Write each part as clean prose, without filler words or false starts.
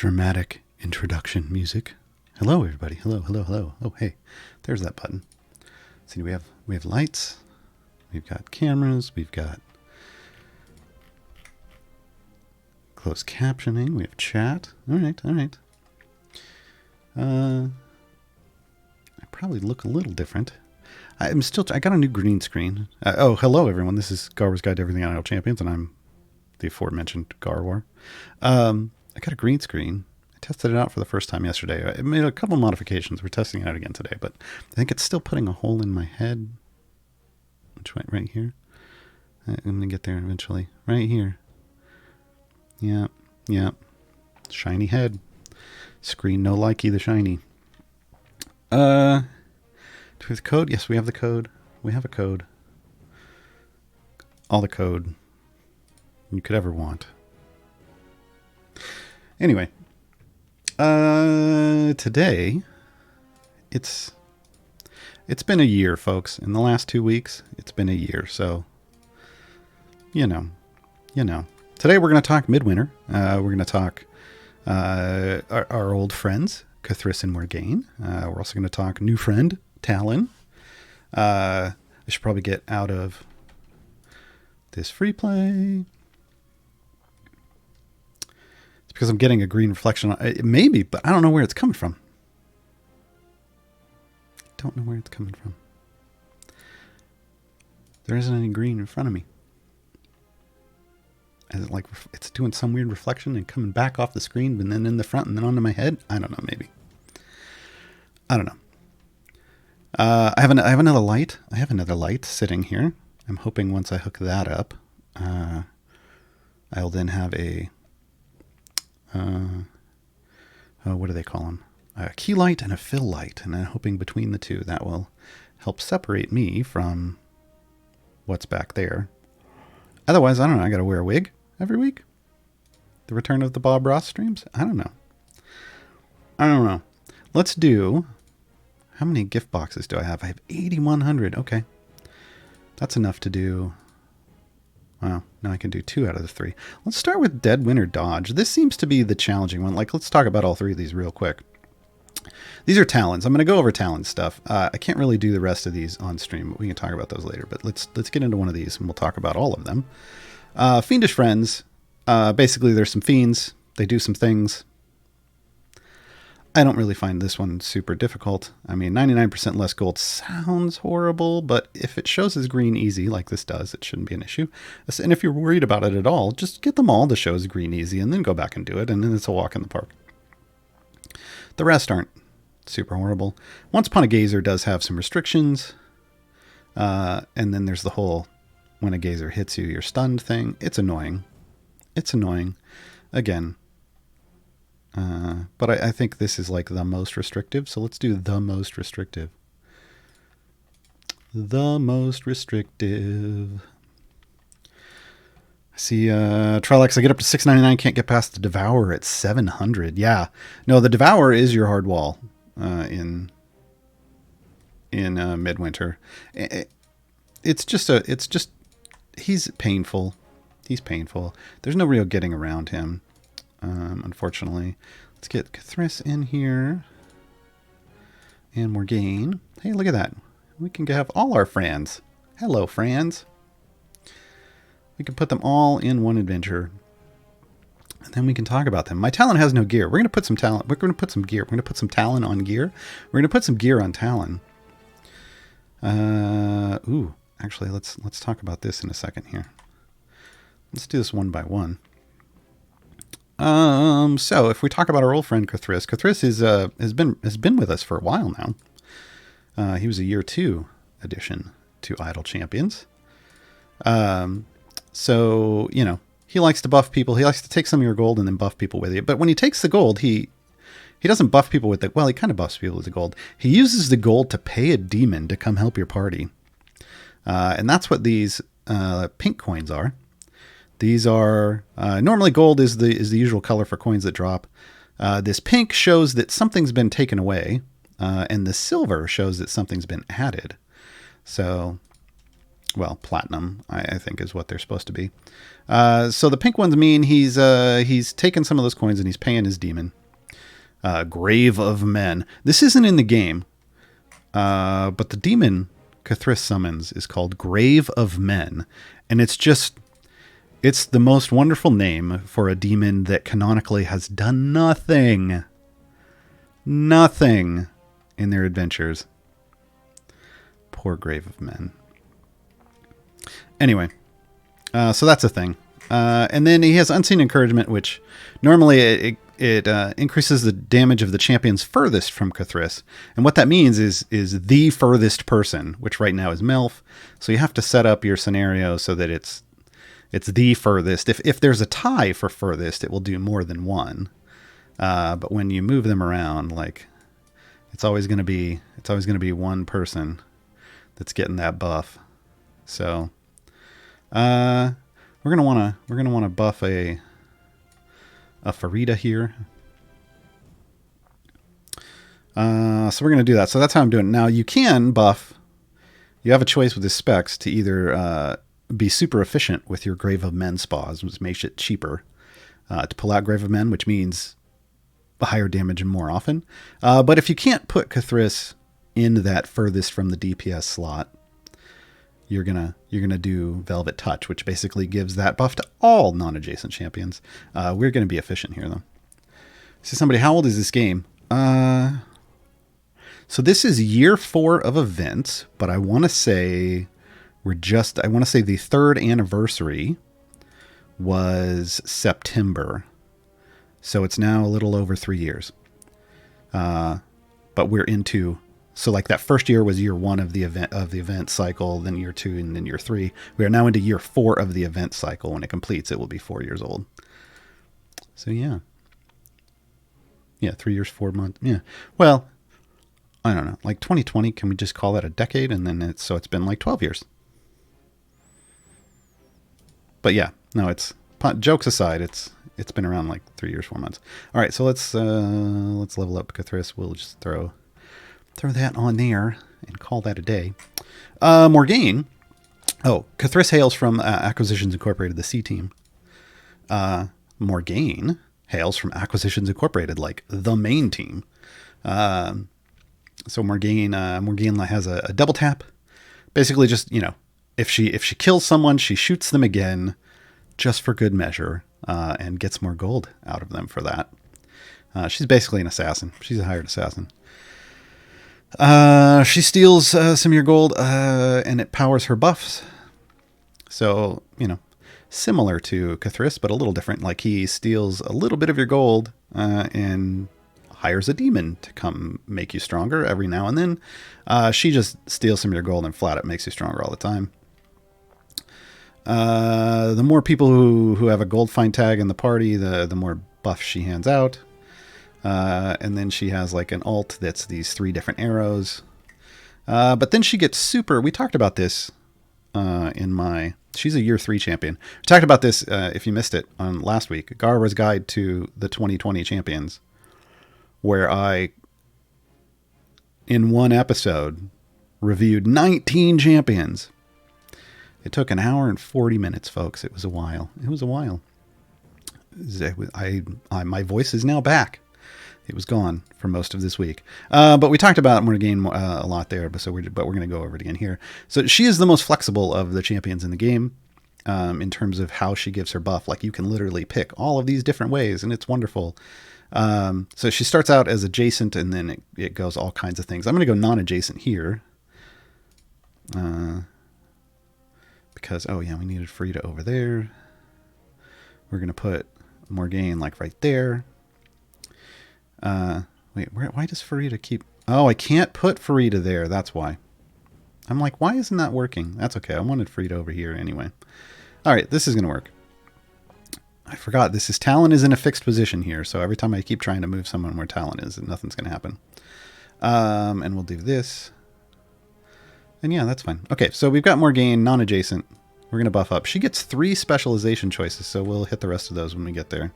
dramatic introduction music. Hello, everybody. Hello, hello, hello. Oh, hey, there's that button. See, we have lights. We've got cameras. We've got closed captioning. We have chat. All right, all right. I probably look a little different. I got a new green screen. Oh, hello, everyone. This is Gaarawarr's Guide to Everything Untitled Champions, and I'm the aforementioned Gaarawarr. I got a green screen. I tested it out for the first time yesterday. I made a couple modifications. We're testing it out again today, but I think it's still putting a hole in my head. Which way? Right here? I'm going to get there eventually. Right here. Yeah, yeah. Shiny head. Screen no likey the shiny. Do we have the code? Yes, we have the code. We have a code. All the code you could ever want. Anyway, today it's been a year, folks. In the last 2 weeks, it's been a year. So, you know. Today we're going to talk Midwinter. We're going to talk our old friends, Cthulhu and Morgaine. We're also going to talk new friend, Talon. I should probably get out of this free play. It's because I'm getting a green reflection. Maybe, but I don't know where it's coming from. There isn't any green in front of me. Is it like it's doing some weird reflection and coming back off the screen and then in the front and then onto my head? I don't know, maybe. I don't know. I have another light. I have another light sitting here. I'm hoping once I hook that up, I'll then have a what do they call them? A key light and a fill light. And I'm hoping between the two that will help separate me from what's back there. Otherwise, I don't know. I got to wear a wig every week. The return of the Bob Ross streams. I don't know. Let's do. How many gift boxes do I have? I have 8,100. Okay. That's enough to do. Wow. Now I can do 2 out of the 3. Let's start with Dead Winter Dodge. This seems to be the challenging one. Let's talk about all 3 of these real quick. These are Talons. I'm going to go over Talon stuff. I can't really do the rest of these on stream, but we can talk about those later. But let's get into one of these, and we'll talk about all of them. Fiendish Friends. Basically, there's some fiends. They do some things. I don't really find this one super difficult. I mean, 99% less gold sounds horrible, but if it shows as green easy like this does, it shouldn't be an issue. And if you're worried about it at all, just get them all to show as green easy and then go back and do it, and then it's a walk in the park. The rest aren't super horrible. Once Upon a Gazer does have some restrictions, and then there's the whole when a gazer hits you, you're stunned thing. It's annoying. Again. But I think this is like the most restrictive, so let's do the most restrictive. I see Trillex, I get up to 699, can't get past the Devourer at 700. Yeah. No, the Devourer is your hard wall in Midwinter. It's just he's painful. There's no real getting around him. Unfortunately. Let's get Cthulhu in here. And Morgaine. Hey, look at that. We can have all our friends. Hello, friends. We can put them all in one adventure. And then we can talk about them. My Talon has no gear. We're going to put some Talon. We're going to put some gear. We're going to put some Talon on gear. We're going to put some gear on Talon. Actually, let's talk about this in a second here. Let's do this one by one. So if we talk about our old friend Cthulhu has been with us for a while now. He was a year 2 addition to Idle Champions. So, he likes to buff people. He likes to take some of your gold and then buff people with it. But when he takes the gold, he doesn't buff people with it. Well, he kind of buffs people with the gold. He uses the gold to pay a demon to come help your party. And that's what these pink coins are. These are normally gold is the usual color for coins that drop. This pink shows that something's been taken away, and the silver shows that something's been added. So Well, platinum, I think, is what they're supposed to be. So the pink ones mean he's taken some of those coins and he's paying his demon. Grave of Men. This isn't in the game, but the demon Cthulhu summons is called Grave of Men, and it's the most wonderful name for a demon that canonically has done nothing in their adventures. Poor Grave of Men. Anyway, so that's a thing. And then he has Unseen Encouragement, which normally it increases the damage of the champions furthest from Cthulhu. And what that means is the furthest person, which right now is Melf. So you have to set up your scenario so that it's the furthest. If there's a tie for furthest, it will do more than one. But when you move them around, like it's always going to be one person that's getting that buff. So we're gonna wanna buff a Farida here. So we're gonna do that. So that's how I'm doing it. Now you can buff. You have a choice with his specs to either be super efficient with your Grave of Men spas, which makes it cheaper to pull out Grave of Men, which means higher damage and more often. But if you can't put Cthulhu in that furthest from the DPS slot, you're gonna do Velvet Touch, which basically gives that buff to all non-adjacent champions. We're gonna be efficient here, though. So somebody, how old is this game? So this is year 4 of events, but I want to say the third anniversary was September, so it's now a little over 3 years. But we're into. So like that first year was year 1 of the event cycle, then year 2, and then year 3. We are now into year 4 of the event cycle. When it completes, it will be 4 years old. So yeah. 3 years, 4 months. Yeah. Well, I don't know. Like 2020, can we just call that a decade? And then it's been like 12 years. But yeah, no, jokes aside, it's been around like 3 years, 4 months. All right, so let's level up Cthulhu. We'll just throw that on there and call that a day. Morgaine. Oh, Cthulhu hails from Acquisitions Incorporated, the C team. Morgaine hails from Acquisitions Incorporated, like the main team. So Morgaine has a double tap. Basically, just if she kills someone, she shoots them again, just for good measure, and gets more gold out of them for that. She's basically an assassin. She's a hired assassin. She steals some of your gold, and it powers her buffs. So, similar to Cthulhu, but a little different. Like he steals a little bit of your gold, and hires a demon to come make you stronger every now and then. She just steals some of your gold and flat it makes you stronger all the time. The more people who have a gold find tag in the party, the more buffs she hands out. And then she has like an alt that's these 3 different arrows. But then she gets super. We talked about this she's a year 3 champion. We talked about this, if you missed it, on last week, Gaarawarr's Guide to the 2020 Champions, where I, in one episode, reviewed 19 champions. It took an hour and 40 minutes, folks. It was a while. My voice is now back. It was gone for most of this week. But we talked about Morgaine a lot there, but we're going to go over it again here. So she is the most flexible of the champions in the game, in terms of how she gives her buff. Like you can literally pick all of these different ways, and it's wonderful. So she starts out as adjacent, and then it goes all kinds of things. I'm going to go non-adjacent here. Because, we needed Frida over there. We're going to put Morgaine like right there. Why does Farida keep... Oh, I can't put Farida there. That's why. I'm like, why isn't that working? That's okay. I wanted Farida over here anyway. All right, this is going to work. I forgot. Talon is in a fixed position here. So every time I keep trying to move someone where Talon is, nothing's going to happen. And we'll do this. And yeah, that's fine. Okay, so we've got Morgaine, non-adjacent. We're going to buff up. She gets 3 specialization choices, so we'll hit the rest of those when we get there,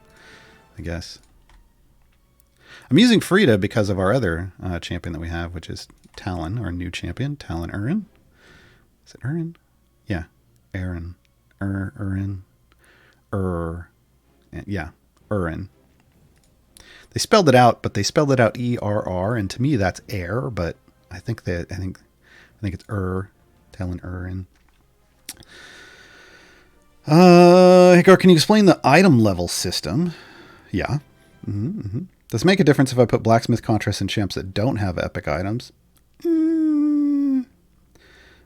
I guess. I'm using Frida because of our other champion that we have, which is Talon, our new champion, Talon Urin. Is it Urin? Yeah. Aaron. Urin. Yeah. Urin. They spelled it out, but they spelled it out ERR, and to me that's air, but I think it's Talon Urin. Hagar, can you explain the item level system? Yeah. Does it make a difference if I put blacksmith contracts in champs that don't have epic items?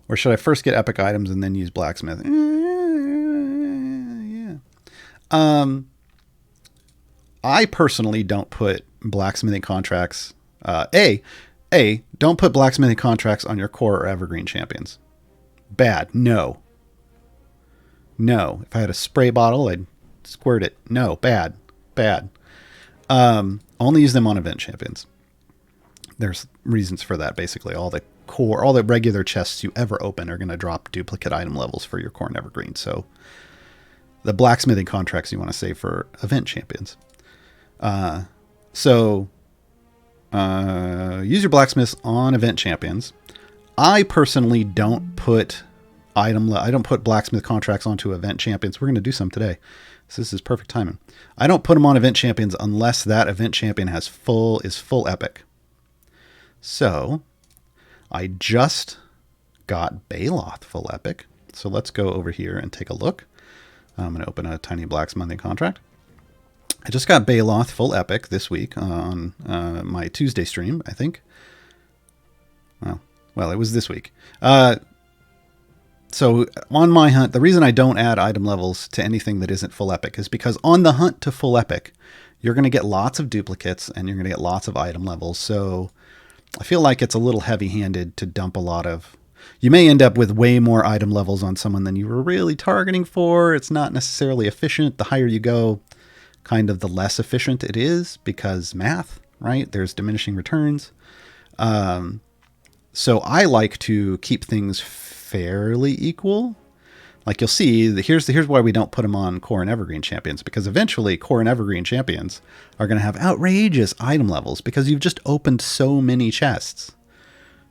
Or should I first get epic items and then use blacksmith? Yeah. I personally don't put blacksmithing contracts. Don't put blacksmithing contracts on your core or evergreen champions. Bad. No. If I had a spray bottle, I'd squirt it. No. Bad. Only use them on event champions. There's reasons for that. Basically, all the regular chests you ever open are going to drop duplicate item levels for your core and evergreen. So the blacksmithing contracts you want to save for event champions. Use your blacksmiths on event champions. I personally don't put I don't put blacksmith contracts onto event champions. We're going to do some today. So this is perfect timing. I don't put them on event champions unless that event champion is full epic. So I just got Baloth full epic. So let's go over here and take a look. I'm going to open a tiny blacksmithing contract. I just got Baloth full epic this week on my Tuesday stream, I think. Well, it was this week. So on my hunt, the reason I don't add item levels to anything that isn't full epic is because on the hunt to full epic, you're going to get lots of duplicates and you're going to get lots of item levels. So I feel like it's a little heavy-handed to dump a lot of... You may end up with way more item levels on someone than you were really targeting for. It's not necessarily efficient. The higher you go, kind of the less efficient it is because math, right? There's diminishing returns. So I like to keep things fairly equal. Like you'll see, here's why we don't put them on core and evergreen champions, because eventually core and evergreen champions are going to have outrageous item levels because you've just opened so many chests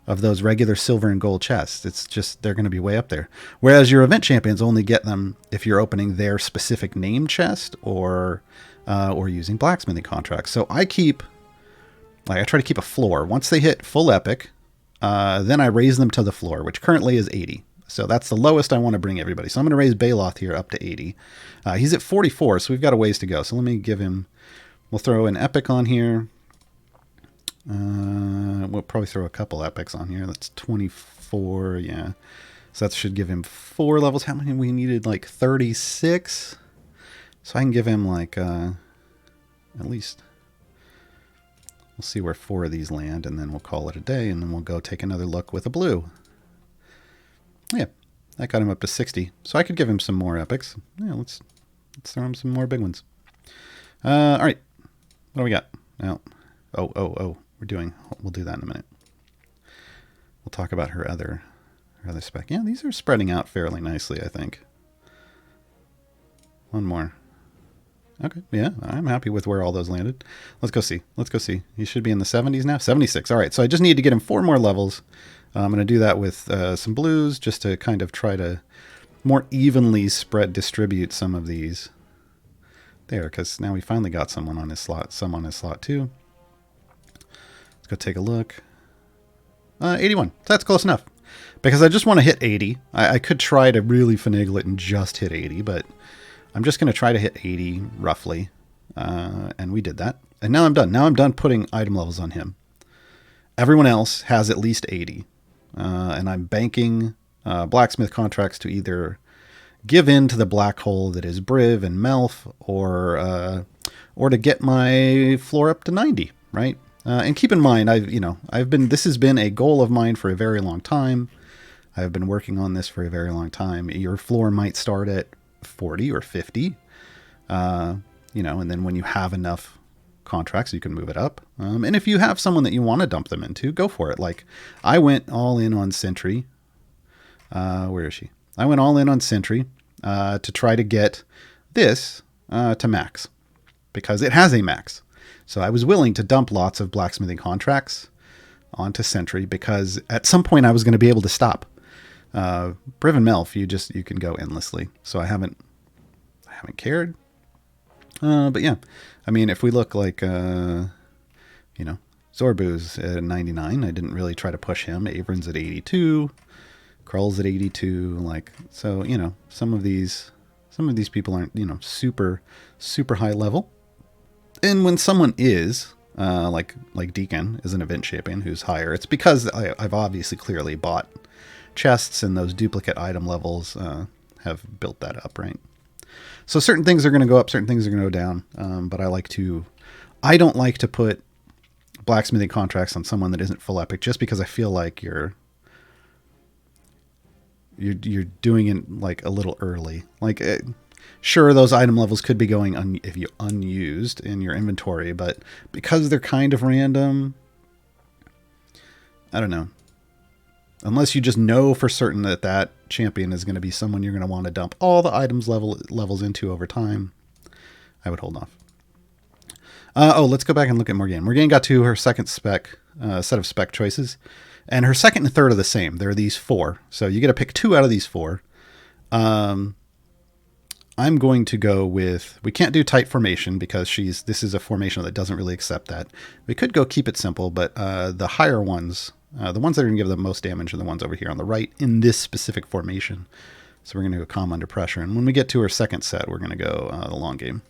of those regular silver and gold chests. It's just, they're going to be way up there. Whereas your event champions only get them if you're opening their specific name chest or using blacksmithing contracts. So I try to keep a floor. Once they hit full epic, then I raise them to the floor, which currently is 80. So that's the lowest I want to bring everybody. So I'm going to raise Baloth here up to 80. He's at 44, so we've got a ways to go. So let me give him... We'll throw an epic on here. We'll probably throw a couple epics on here. That's 24, yeah. So that should give him 4 levels. How many we needed? Like 36? So I can give him like at least... We'll see where 4 of these land, and then we'll call it a day, and then we'll go take another look with a blue. Yeah, that got him up to 60. So I could give him some more epics. Yeah, let's throw him some more big ones. All right, what do we got? Now, we'll do that in a minute. We'll talk about her other spec. Yeah, these are spreading out fairly nicely, I think. One more. Okay, yeah, I'm happy with where all those landed. Let's go see. He should be in the 70s now. 76. All right, so I just need to get him 4 more levels. I'm going to do that with some blues just to kind of try to more evenly distribute some of these. There, because now we finally got some on his slot too. Let's go take a look. 81. That's close enough. Because I just want to hit 80. I could try to really finagle it and just hit 80, but I'm just going to try to hit 80 roughly. And we did that. And now I'm done. Now I'm done putting item levels on him. Everyone else has at least 80. And I'm banking blacksmith contracts to either give in to the black hole that is Briv and Melf, or to get my floor up to 90, right? And keep in mind, this has been a goal of mine for a very long time. I've been working on this for a very long time. Your floor might start at 40 or 50, and then when you have enough contracts, you can move it up. And if you have someone that you want to dump them into, go for it. Like I went all in on Sentry. Where is she? I went all in on Sentry to try to get this to max, because it has a max. So I was willing to dump lots of blacksmithing contracts onto Sentry, because at some point I was going to be able to stop. Brivin Melf, you can go endlessly. So I haven't cared. But yeah, I mean, if we look like, Zorbu's at 99, I didn't really try to push him. Avron's at 82, Krull's at 82. Like, so, some of these people aren't, super, super high level. And when someone is, like Deacon is an event champion who's higher, it's because I've obviously clearly bought chests, and those duplicate item levels have built that up, right? So certain things are going to go up, certain things are going to go down. But I don't like to put blacksmithing contracts on someone that isn't full epic, just because I feel like you're doing it like a little early. Like, sure, those item levels could be going if you unused in your inventory, but because they're kind of random, I don't know. Unless you just know for certain that champion is going to be someone you're going to want to dump all the items levels into over time, I would hold off. Let's go back and look at Morgane. Morgane got to her second set of spec choices, and her second and third are the same. There are these 4, so you get to pick 2 out of these 4. I'm going to go with, we can't do tight formation because this is a formation that doesn't really accept that. We could go keep it simple, but the higher ones, the ones that are going to give the most damage are the ones over here on the right in this specific formation. So we're going to go calm under pressure. And when we get to our second set, we're going to go the long game.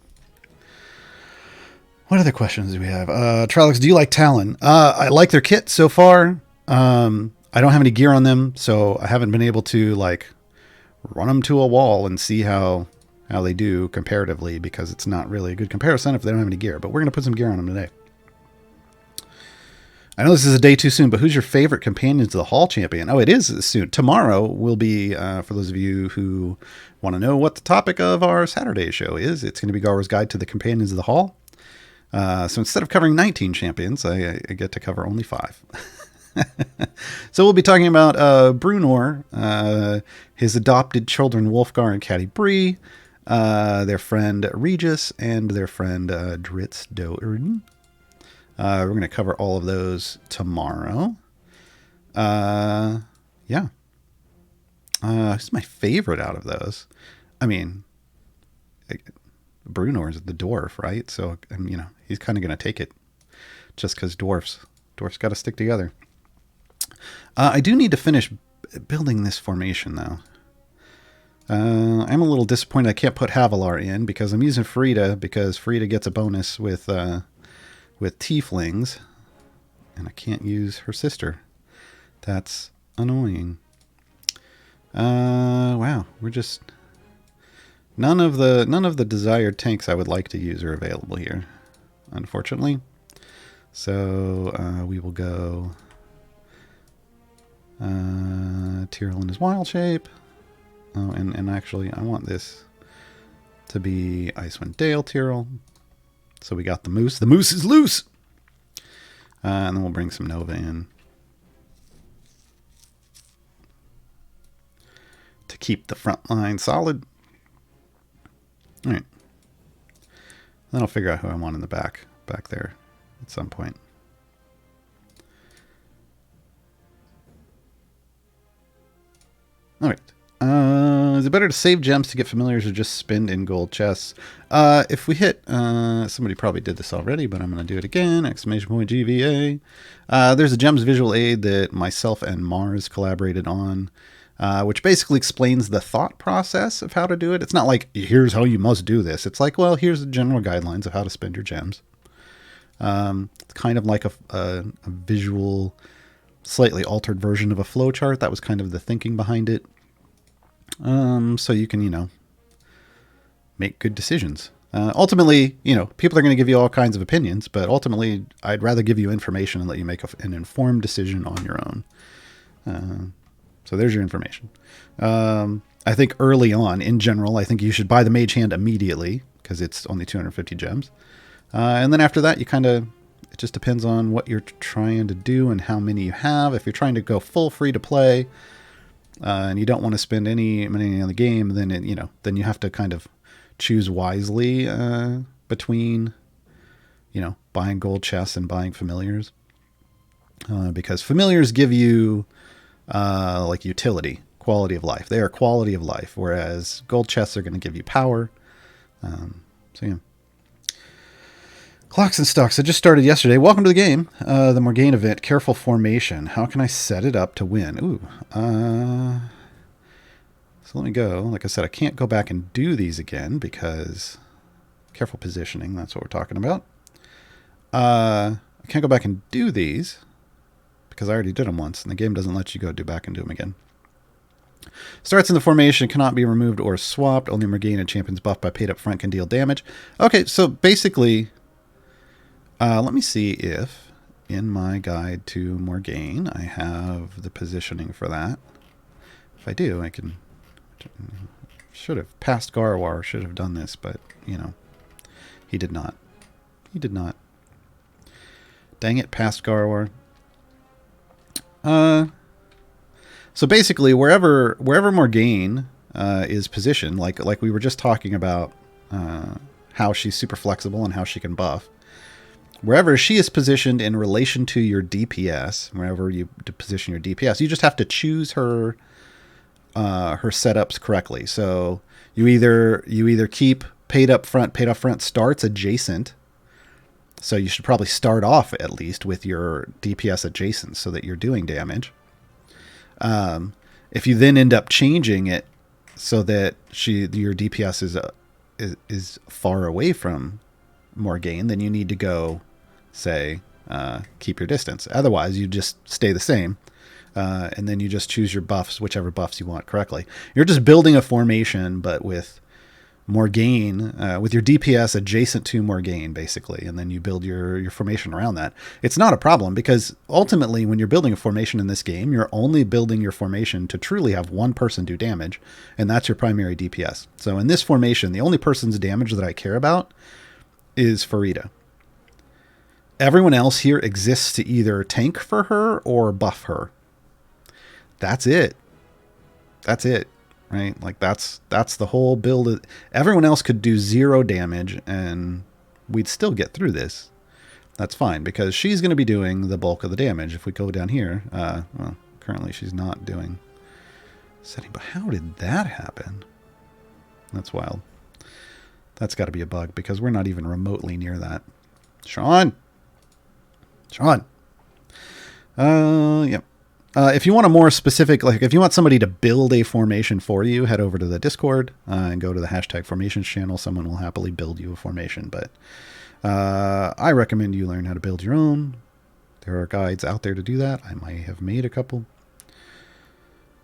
What other questions do we have? Trollocs, do you like Talon? I like their kit so far. I don't have any gear on them, so I haven't been able to run them to a wall and see how they do comparatively, because it's not really a good comparison if they don't have any gear. But we're going to put some gear on them today. I know this is a day too soon, but who's your favorite Companions of the Hall champion? Oh, it is soon. Tomorrow will be, for those of you who want to know what the topic of our Saturday show is, it's going to be Gaarawarr's Guide to the Companions of the Hall. So instead of covering 19 champions, I get to cover only 5. So we'll be talking about Brunor, his adopted children Wolfgar and Catti Bree, their friend Regis, and their friend Dritz Do'Urden. We're going to cover all of those tomorrow. Yeah. Who's my favorite out of those? I mean, Brunor is the dwarf, right? So, he's kind of going to take it just because dwarfs got to stick together. I do need to finish building this formation, though. I'm a little disappointed I can't put Havilar in because I'm using Frida, because Frida gets a bonus with tieflings, and I can't use her sister. That's annoying. Wow, we're just none of the desired tanks I would like to use are available here, unfortunately. So we will go Tyrell in his wild shape. Oh, and actually, I want this to be Icewind Dale Tyrell. So we got the moose. The moose is loose! And then we'll bring some Nova in to keep the front line solid. All right. Then I'll figure out who I want in the back there at some point. All right. Is it better to save gems to get familiars or just spend in gold chests? If we hit, somebody probably did this already, but I'm going to do it again. ! GVA. There's a gems visual aid that myself and Mars collaborated on, which basically explains the thought process of how to do it. It's not like, here's how you must do this. It's like, well, here's the general guidelines of how to spend your gems. It's kind of like a visual, slightly altered version of a flowchart. That was kind of the thinking behind it. So you can, make good decisions. Ultimately, people are going to give you all kinds of opinions, but ultimately I'd rather give you information and let you make an informed decision on your own. So there's your information. I think early on, in general, I think you should buy the Mage Hand immediately because it's only 250 gems. And then after that, it just depends on what you're trying to do and how many you have. If you're trying to go full free to play, and you don't want to spend any money on the game, then then you have to kind of choose wisely between, buying gold chests and buying familiars, because familiars give you like utility quality of life. They are quality of life, whereas gold chests are going to give you power. So yeah. Clocks and stocks. I just started yesterday. Welcome to the game. The Morgaine event. Careful formation. How can I set it up to win? Ooh. So let me go. Like I said, I can't go back and do these again because careful positioning. That's what we're talking about. I can't go back and do these because I already did them once, and the game doesn't let you go back and do them again. Starts in the formation, cannot be removed or swapped. Only Morgaine and champions buffed by paid up front can deal damage. Okay, so basically, let me see if in my guide to Morgaine I have the positioning for that. If I do, I can. Should have. Past Gaarawarr should have done this, but, you know, he did not. He did not. Dang it, past Gaarawarr. So basically, wherever Morgaine is positioned, like we were just talking about how she's super flexible and how she can buff, wherever she is positioned in relation to your DPS, wherever you position your DPS, you just have to choose her setups correctly. So you either keep paid up front starts adjacent. So you should probably start off at least with your DPS adjacent so that you're doing damage. If you then end up changing it so that your DPS is far away from Morgaine, then you need to go say keep your distance. Otherwise, you just stay the same. And then you just choose your buffs, whichever buffs you want correctly. You're just building a formation, but with Morgaine, with your DPS adjacent to Morgaine, basically, and then you build your formation around that. It's not a problem because ultimately, when you're building a formation in this game, you're only building your formation to truly have one person do damage, and that's your primary DPS. So in this formation, the only person's damage that I care about is Farida. Everyone else here exists to either tank for her or buff her. That's it. That's it, right? Like that's the whole build. Everyone else could do 0 damage and we'd still get through this. That's fine because she's going to be doing the bulk of the damage. If we go down here, well, currently she's not doing setting, but how did that happen? That's wild. That's got to be a bug because we're not even remotely near that. Sean. Yep. If you want a more specific, like if you want somebody to build a formation for you, head over to the Discord and go to the #formations channel. Someone will happily build you a formation, but I recommend you learn how to build your own. There are guides out there to do that. I might have made a couple.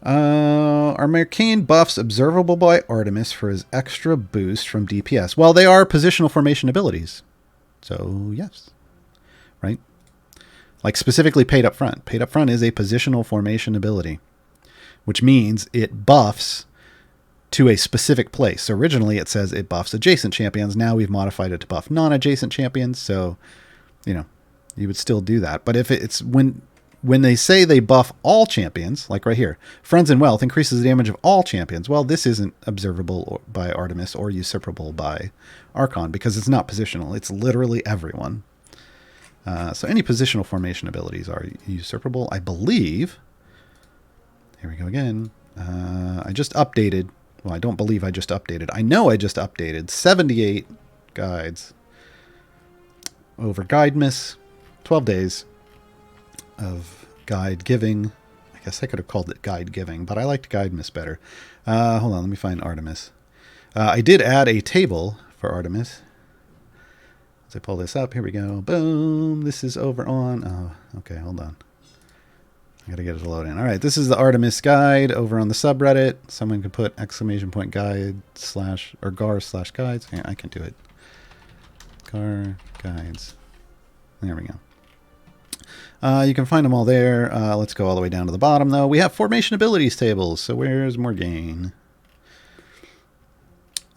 Are Morgaine buffs observable by Artemis for his extra boost from DPS? Well, they are positional formation abilities. So, yes. Right? Like specifically paid up front. Paid up front is a positional formation ability, which means it buffs to a specific place. So originally it says it buffs adjacent champions. Now we've modified it to buff non-adjacent champions. So, you know, you would still do that. But if it's when they say they buff all champions, like right here, Friends and Wealth increases the damage of all champions. Well, this isn't observable by Artemis or usurpable by Archon because it's not positional. It's literally everyone. So any positional formation abilities are usurpable, I believe. Here we go again. I just updated. Well, I don't believe I just updated. I know I just updated 78 guides over Guidemas. 12 days of guide giving. I guess I could have called it guide giving, but I liked Guidemas better. Hold on, let me find Artemis. I did add a table for Artemis. I pull this up. Here we go. Boom. This is over on. Oh, okay. Hold on. I got to get it to load in. All right. This is the Artemis guide over on the subreddit. Someone can put !guide or gar/guides. Yeah, I can do it. Gar guides. There we go. You can find them all there. Let's go all the way down to the bottom, though. We have formation abilities tables. So where's Morgaine?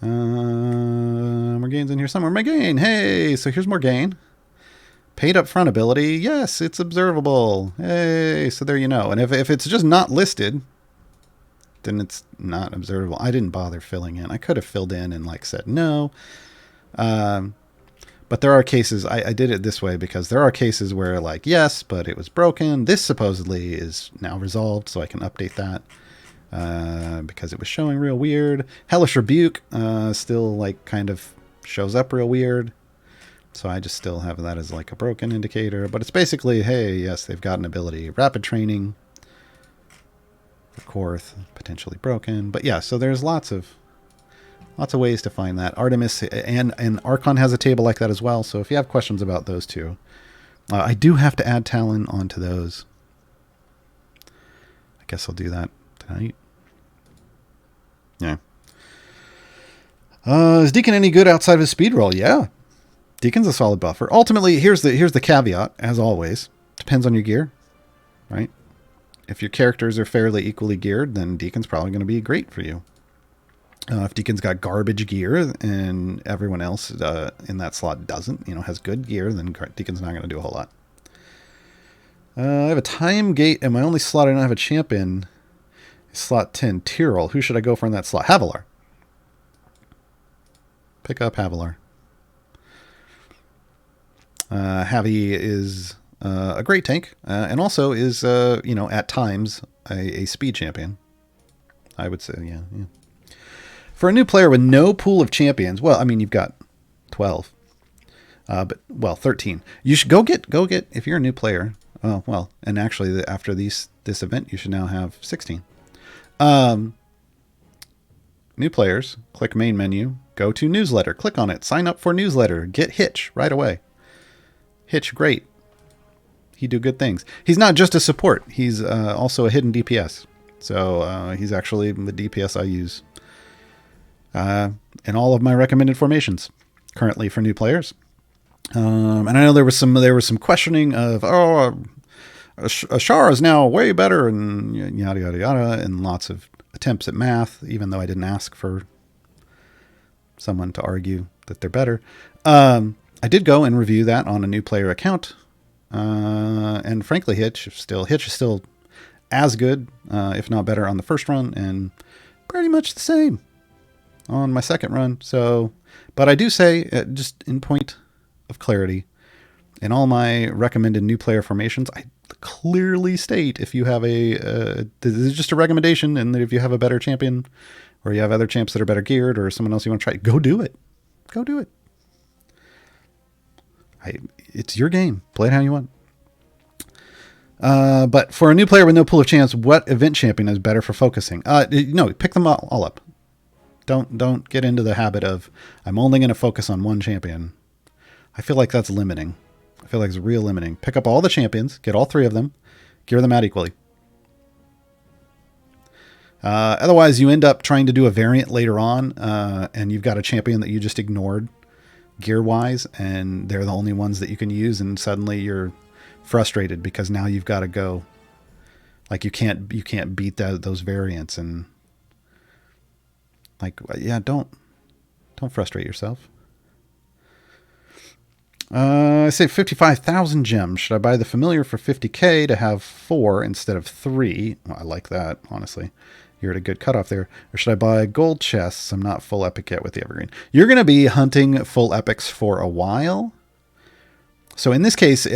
Morgaine's in here somewhere. Morgaine, hey! So here's Morgaine. Paid up front ability. Yes, it's observable. Hey, so there you know. And if it's just not listed, then it's not observable. I didn't bother filling in. I could have filled in and like said no. But there are cases, I did it this way because there are cases where like, yes, but it was broken. This supposedly is now resolved, so I can update that. because it was showing real weird. Hellish Rebuke still like kind of shows up real weird. So I just still have that as like a broken indicator. But it's basically, hey, yes, they've got an ability. Rapid Training for Korth, potentially broken. But yeah, so there's lots of ways to find that. Artemis and Archon has a table like that as well. So if you have questions about those two, I do have to add Talon onto those. I guess I'll do that tonight. Yeah. Is Deacon any good outside of his speed roll? Yeah. Deacon's a solid buffer. Ultimately, here's the caveat, as always. Depends on your gear, right? If your characters are fairly equally geared, then Deacon's probably going to be great for you. If Deacon's got garbage gear and everyone else in that slot doesn't, has good gear, then Deacon's not going to do a whole lot. I have a time gate, and my only slot I don't have a champion is slot 10, Tyrell. Who should I go for in that slot? Havilar. Pick up Havilar. Havi is a great tank, and also is, at times a speed champion. I would say, yeah. For a new player with no pool of champions, well, I mean, you've got 12, 13. You should go get if you're a new player. Oh, well, and actually, after this event, you should now have 16. New players, click main menu, go to newsletter, click on it, sign up for newsletter, get Hitch right away. Hitch, great. He do good things. He's not just a support. He's also a hidden DPS. So he's actually the DPS I use in all of my recommended formations currently for new players. And I know there was some questioning of, Ashara is now way better and yada, yada, yada, and lots of attempts at math, even though I didn't ask for someone to argue that they're better. I did go and review that on a new player account. And frankly, Hitch is still as good, if not better, on the first run, and pretty much the same on my second run. So, but I do say, just in point of clarity, in all my recommended new player formations, I clearly state if you have this is just a recommendation, and that if you have a better champion, or you have other champs that are better geared, or someone else you want to try, go do it. Go do it. It's your game. Play it how you want. But for a new player with no pool of champs, what event champion is better for focusing? No, pick them all up. Don't get into the habit of, I'm only going to focus on one champion. I feel like that's limiting. I feel like it's real limiting. Pick up all the champions, get all 3 of them, gear them out equally. Otherwise, you end up trying to do a variant later on, and you've got a champion that you just ignored gear-wise, and they're the only ones that you can use, and suddenly you're frustrated because now you've got to go. Like, you can't beat those variants, and like, yeah, don't frustrate yourself. I say 55,000 gems. Should I buy the familiar for 50k to have 4 instead of 3? Well, I like that, honestly. You're at a good cutoff there. Or should I buy gold chests? I'm not full epic yet with the evergreen. You're going to be hunting full epics for a while. So in this case,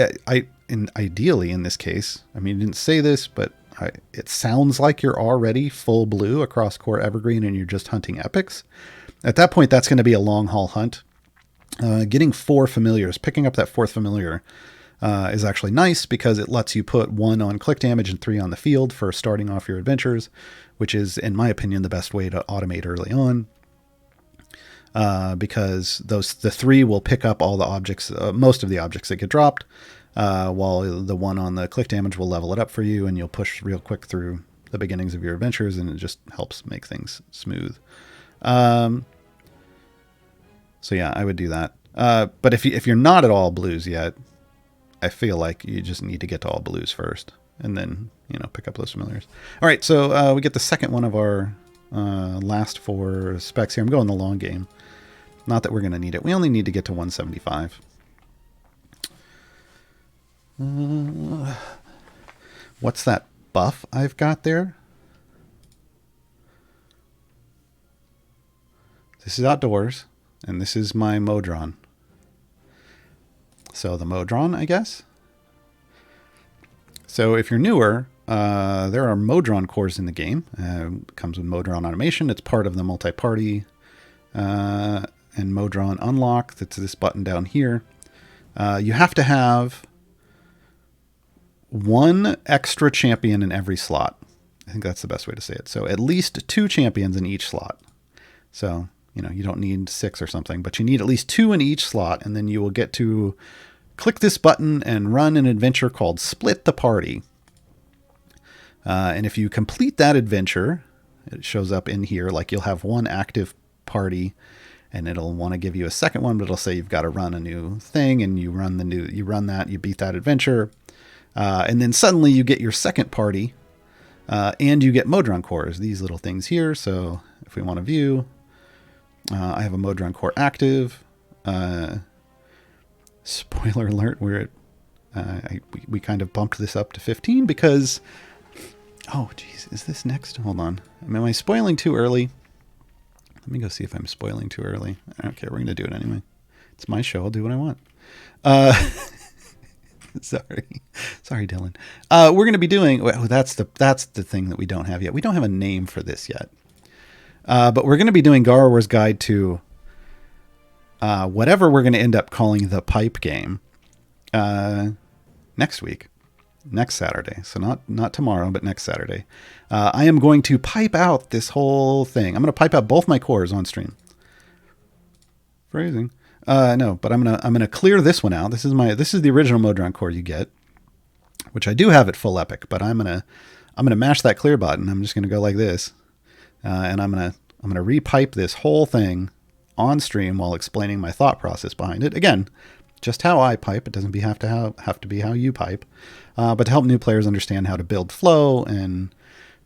ideally in this case, I mean, I didn't say this, but it sounds like you're already full blue across core evergreen and you're just hunting epics. At that point, that's going to be a long haul hunt. Getting 4 familiars, picking up that 4th familiar is actually nice because it lets you put 1 on click damage and 3 on the field for starting off your adventures, which is, in my opinion, the best way to automate early on. Because the 3 will pick up all the objects, most of the objects that get dropped, while the 1 on the click damage will level it up for you, and you'll push real quick through the beginnings of your adventures, and it just helps make things smooth. So yeah, I would do that. But if you're not at all blues yet, I feel like you just need to get to all blues first, and then pick up those familiars. All right, so we get the second one of our last 4 specs here. I'm going the long game. Not that we're going to need it. We only need to get to 175. What's that buff I've got there? This is outdoors. And this is my Modron. So the Modron, I guess. So if you're newer, there are Modron cores in the game. It comes with Modron automation. It's part of the multi-party and Modron unlock. That's this button down here. You have to have one extra champion in every slot. I think that's the best way to say it. So at least 2 champions in each slot. So, you don't need 6 or something, but you need at least 2 in each slot, and then you will get to click this button and run an adventure called Split the Party. And if you complete that adventure, it shows up in here, like you'll have one active party, and it'll want to give you a second one, but it'll say you've got to run a new thing, and you run that, you beat that adventure. And then suddenly you get your second party, and you get Modron cores, these little things here. So if we want to view, I have a Modron core active. Spoiler alert, we kind of bumped this up to 15 because, oh geez, is this next? Hold on. Am I spoiling too early? Let me go see if I'm spoiling too early. I don't care. We're going to do it anyway. It's my show. I'll do what I want. Sorry, Dylan. We're going to be doing. Well, that's the thing that we don't have yet. We don't have a name for this yet. But we're going to be doing Gaarawarr's Guide to whatever we're going to end up calling the pipe game next week, next Saturday. So not tomorrow, but next Saturday. I am going to pipe out this whole thing. I'm going to pipe out both my cores on stream. Phrasing. No, but I'm gonna clear this one out. This is the original Modron core you get, which I do have at full epic, but I'm gonna mash that clear button. I'm just gonna go like this, and I'm gonna repipe this whole thing on stream while explaining my thought process behind it. Again, just how I pipe. It doesn't have to be how you pipe, but to help new players understand how to build flow and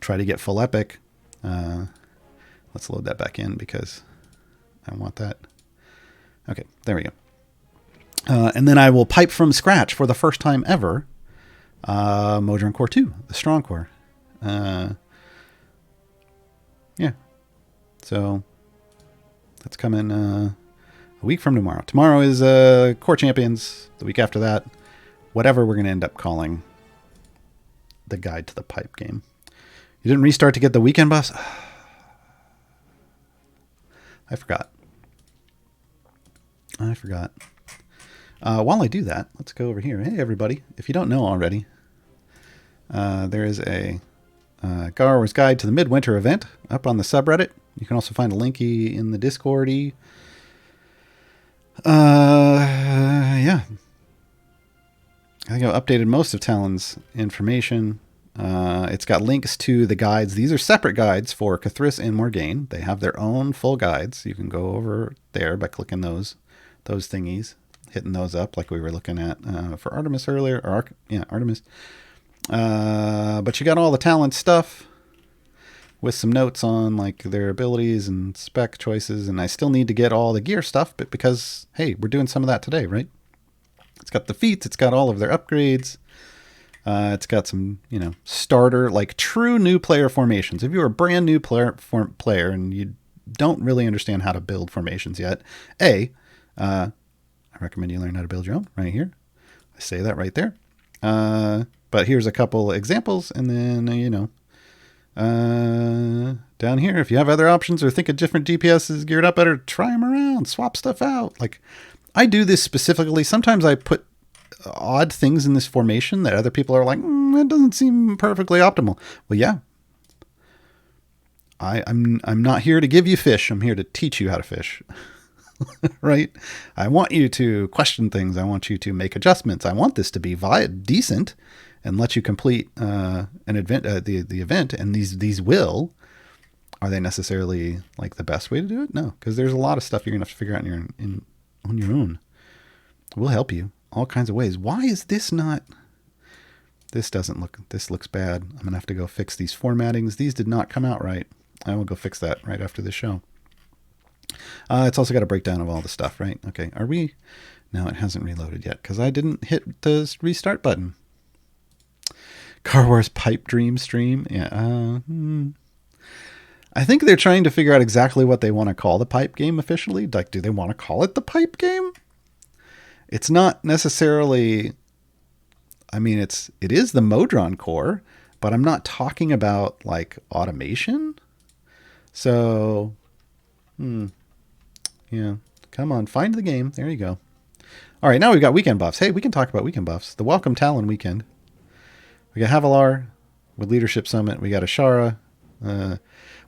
try to get full epic. Let's load that back in because I want that. Okay, there we go. And then I will pipe from scratch for the first time ever Modron Core 2, the Strong Core. Yeah. So that's coming a week from tomorrow. Tomorrow is Core Champions. The week after that, whatever we're going to end up calling the Guide to the Pipe game. You didn't restart to get the weekend buffs? I forgot. While I do that, let's go over here. Hey, everybody. If you don't know already, there is a Gaarawarr's Guide to the Midwinter event up on the subreddit. You can also find a linky in the Discord-y. Yeah. I think I've updated most of Talon's information. It's got links to the guides. These are separate guides for Cthulhu and Morgaine. They have their own full guides. You can go over there by clicking those thingies, hitting those up like we were looking at for Artemis earlier. Artemis. But you got all the talent stuff with some notes on like their abilities and spec choices. And I still need to get all the gear stuff, but because, hey, we're doing some of that today, right? It's got the feats. It's got all of their upgrades. It's got some, starter, like true new player formations. If you're a brand new player and you don't really understand how to build formations yet, I recommend you learn how to build your own right here. I say that right there. But here's a couple examples. And then, down here, if you have other options or think a different DPS is geared up better, try them around, swap stuff out. Like I do this specifically. Sometimes I put odd things in this formation that other people are like, that doesn't seem perfectly optimal. Well, yeah. I'm not here to give you fish. I'm here to teach you how to fish. Right? I want you to question things. I want you to make adjustments. I want this to be decent and let you complete an event, the event. And these will. Are they necessarily like the best way to do it? No, because there's a lot of stuff you're gonna have to figure out on your own. We'll help you all kinds of ways. Why is this not? This looks bad. I'm gonna have to go fix these formattings. These did not come out right. I will go fix that right after this show. It's also got a breakdown of all the stuff, right? Okay, are we? No, it hasn't reloaded yet because I didn't hit the restart button. Gaarawarr's Pipe Dream stream. Yeah. I think they're trying to figure out exactly what they want to call the pipe game officially. Like, do they want to call it the pipe game? It's not necessarily. I mean, it is the Modron core. but I'm not talking about like automation. So, yeah, come on, find the game. There you go. All right, now we've got weekend buffs. Hey, we can talk about weekend buffs. The Welcome Talon weekend. We got Havilar with Leadership Summit. We got Ashara.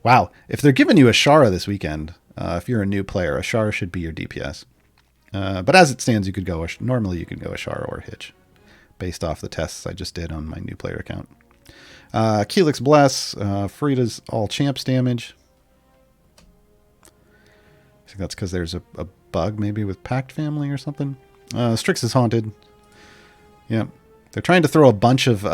Wow, if they're giving you Ashara this weekend, if you're a new player, Ashara should be your DPS. But as it stands, you could go. Normally, you could go Ashara or Hitch, based off the tests I just did on my new player account. Keelix Bless, Frida's all champs damage. I think that's because there's a bug maybe with Pact Family or something. Strix is Haunted. Yeah, they're trying to throw a bunch of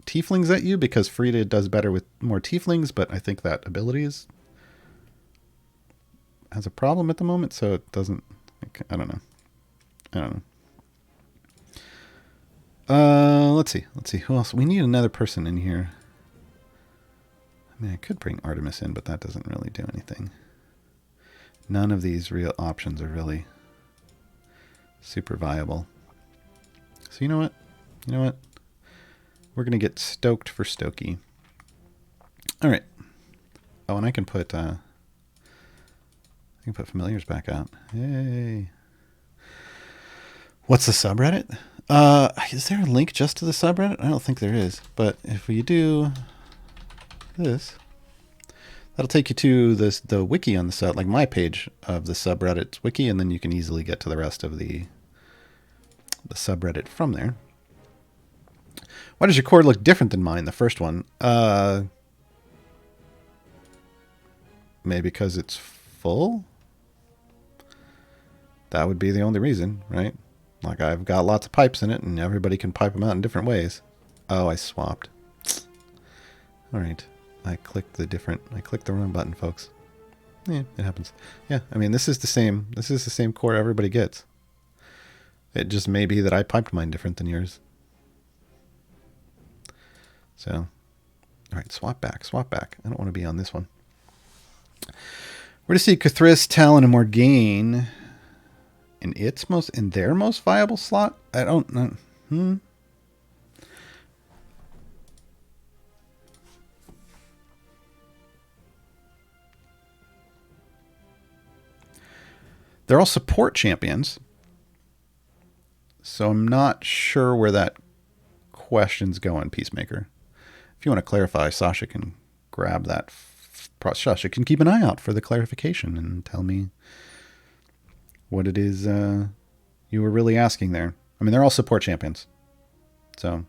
tieflings at you because Frida does better with more tieflings, but I think that ability has a problem at the moment, so it doesn't. I don't know. Let's see. Who else? We need another person in here. I mean, I could bring Artemis in, but that doesn't really do anything. None of these real options are really super viable. So you know what? We're going to get stoked for Stokey. All right. Oh, and I can put familiars back out. Yay. What's the subreddit? Is there a link just to the subreddit? I don't think there is. But if we do this, that'll take you to the wiki on the sub, like my page of the subreddit's wiki, and then you can easily get to the rest of the subreddit from there. Why does your cord look different than mine, the first one? Maybe because it's full? That would be the only reason, right? Like, I've got lots of pipes in it, and everybody can pipe them out in different ways. Oh, I swapped. All right. I clicked the wrong button, folks. Yeah, it happens. Yeah, I mean, this is the same core everybody gets. It just may be that I piped mine different than yours. So, all right, swap back. I don't want to be on this one. We're to see Cathris, Talon, and Morgaine in their most viable slot. I don't know. They're all support champions, so I'm not sure where that question's going, Peacemaker. If you want to clarify, Sasha can grab that. Sasha can keep an eye out for the clarification and tell me what it is you were really asking there. I mean, they're all support champions. So,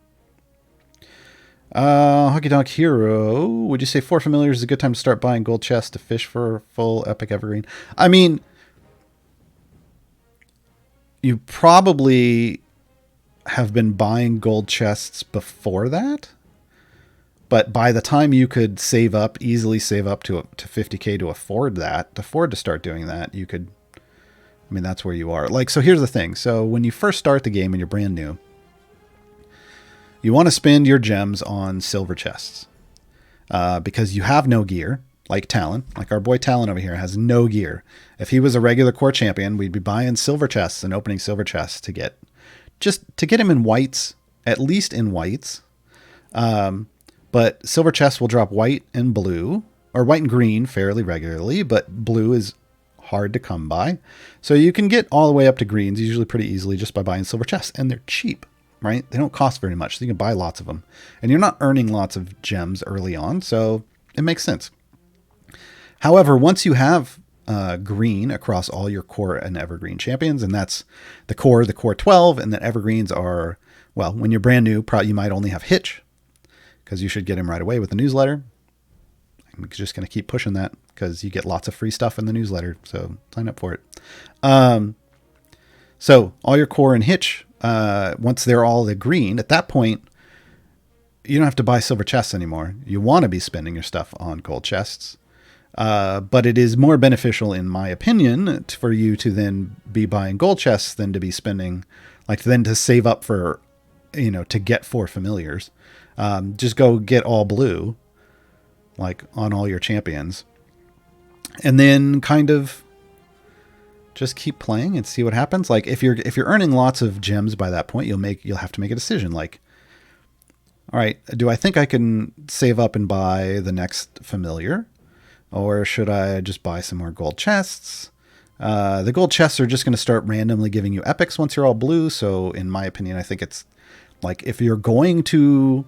Hockey Dog Hero, would you say 4 familiars is a good time to start buying gold chests to fish for full epic evergreen? I mean, you probably have been buying gold chests before that. But by the time you could easily save up to 50k to afford to start doing that, you could, I mean, that's where you are. Like, so here's the thing. So when you first start the game and you're brand new, you want to spend your gems on silver chests because you have no gear, like Talon. Like our boy Talon over here has no gear. If he was a regular core champion, we'd be buying silver chests and opening silver chests to get him in whites, at least in whites. But silver chests will drop white and blue, or white and green fairly regularly, but blue is hard to come by. So you can get all the way up to greens usually pretty easily just by buying silver chests, and they're cheap, right? They don't cost very much, so you can buy lots of them. And you're not earning lots of gems early on, so it makes sense. However, once you have green across all your core and evergreen champions, and that's the core 12, and then evergreens are, well, when you're brand new, you might only have Hitch, because you should get him right away with the newsletter. I'm just going to keep pushing that because you get lots of free stuff in the newsletter, so sign up for it. So all your core and Hitch, once they're all the green, at that point, you don't have to buy silver chests anymore. You want to be spending your stuff on gold chests. But it is more beneficial, in my opinion, for you to then be buying gold chests than to be spending, then to save up for, to get 4 familiars. Just go get all blue, on all your champions, and then kind of just keep playing and see what happens. Like if you're earning lots of gems by that point, you'll have to make a decision. Like, all right, do I think I can save up and buy the next familiar? Or should I just buy some more gold chests? The gold chests are just going to start randomly giving you epics once you're all blue. So in my opinion, I think it's like if you're going to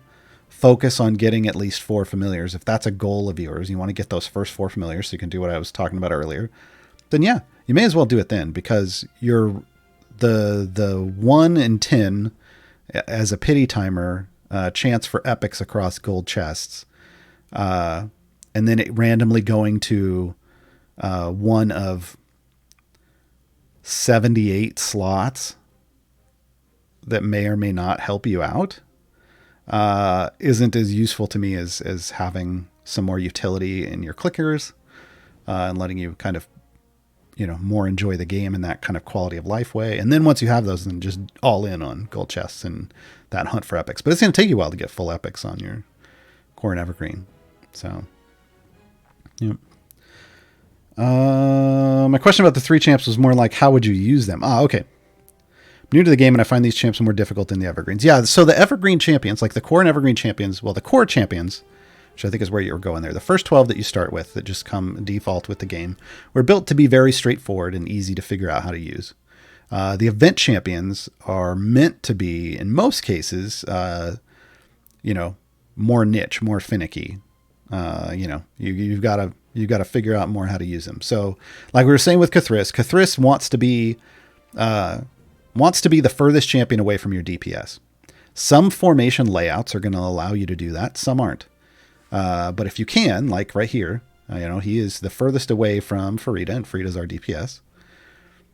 focus on getting at least 4 familiars, if that's a goal of yours, you want to get those first 4 familiars so you can do what I was talking about earlier, then yeah, you may as well do it then, because you're the 1 in 10 as a pity timer chance for epics across gold chests. And then it randomly going to one of 78 slots that may or may not help you out isn't as useful to me as having some more utility in your clickers and letting you kind of, more enjoy the game in that kind of quality of life way. And then once you have those, then just all in on gold chests and that hunt for epics. But it's going to take you a while to get full epics on your core and evergreen. So, yeah. My question about the 3 champs was more like, how would you use them? Okay. I'm new to the game and I find these champs more difficult than the evergreens. Yeah, so the evergreen champions, like the core and evergreen champions, well, the core champions, which I think is where you were going there, the first 12 that you start with that just come default with the game, were built to be very straightforward and easy to figure out how to use. The event champions are meant to be, in most cases, more niche, more finicky. You've got to figure out more how to use them. So, like we were saying with Cathris wants to be the furthest champion away from your DPS. Some formation layouts are going to allow you to do that. Some aren't. But if you can, like right here, he is the furthest away from Farida, and Farida's our DPS.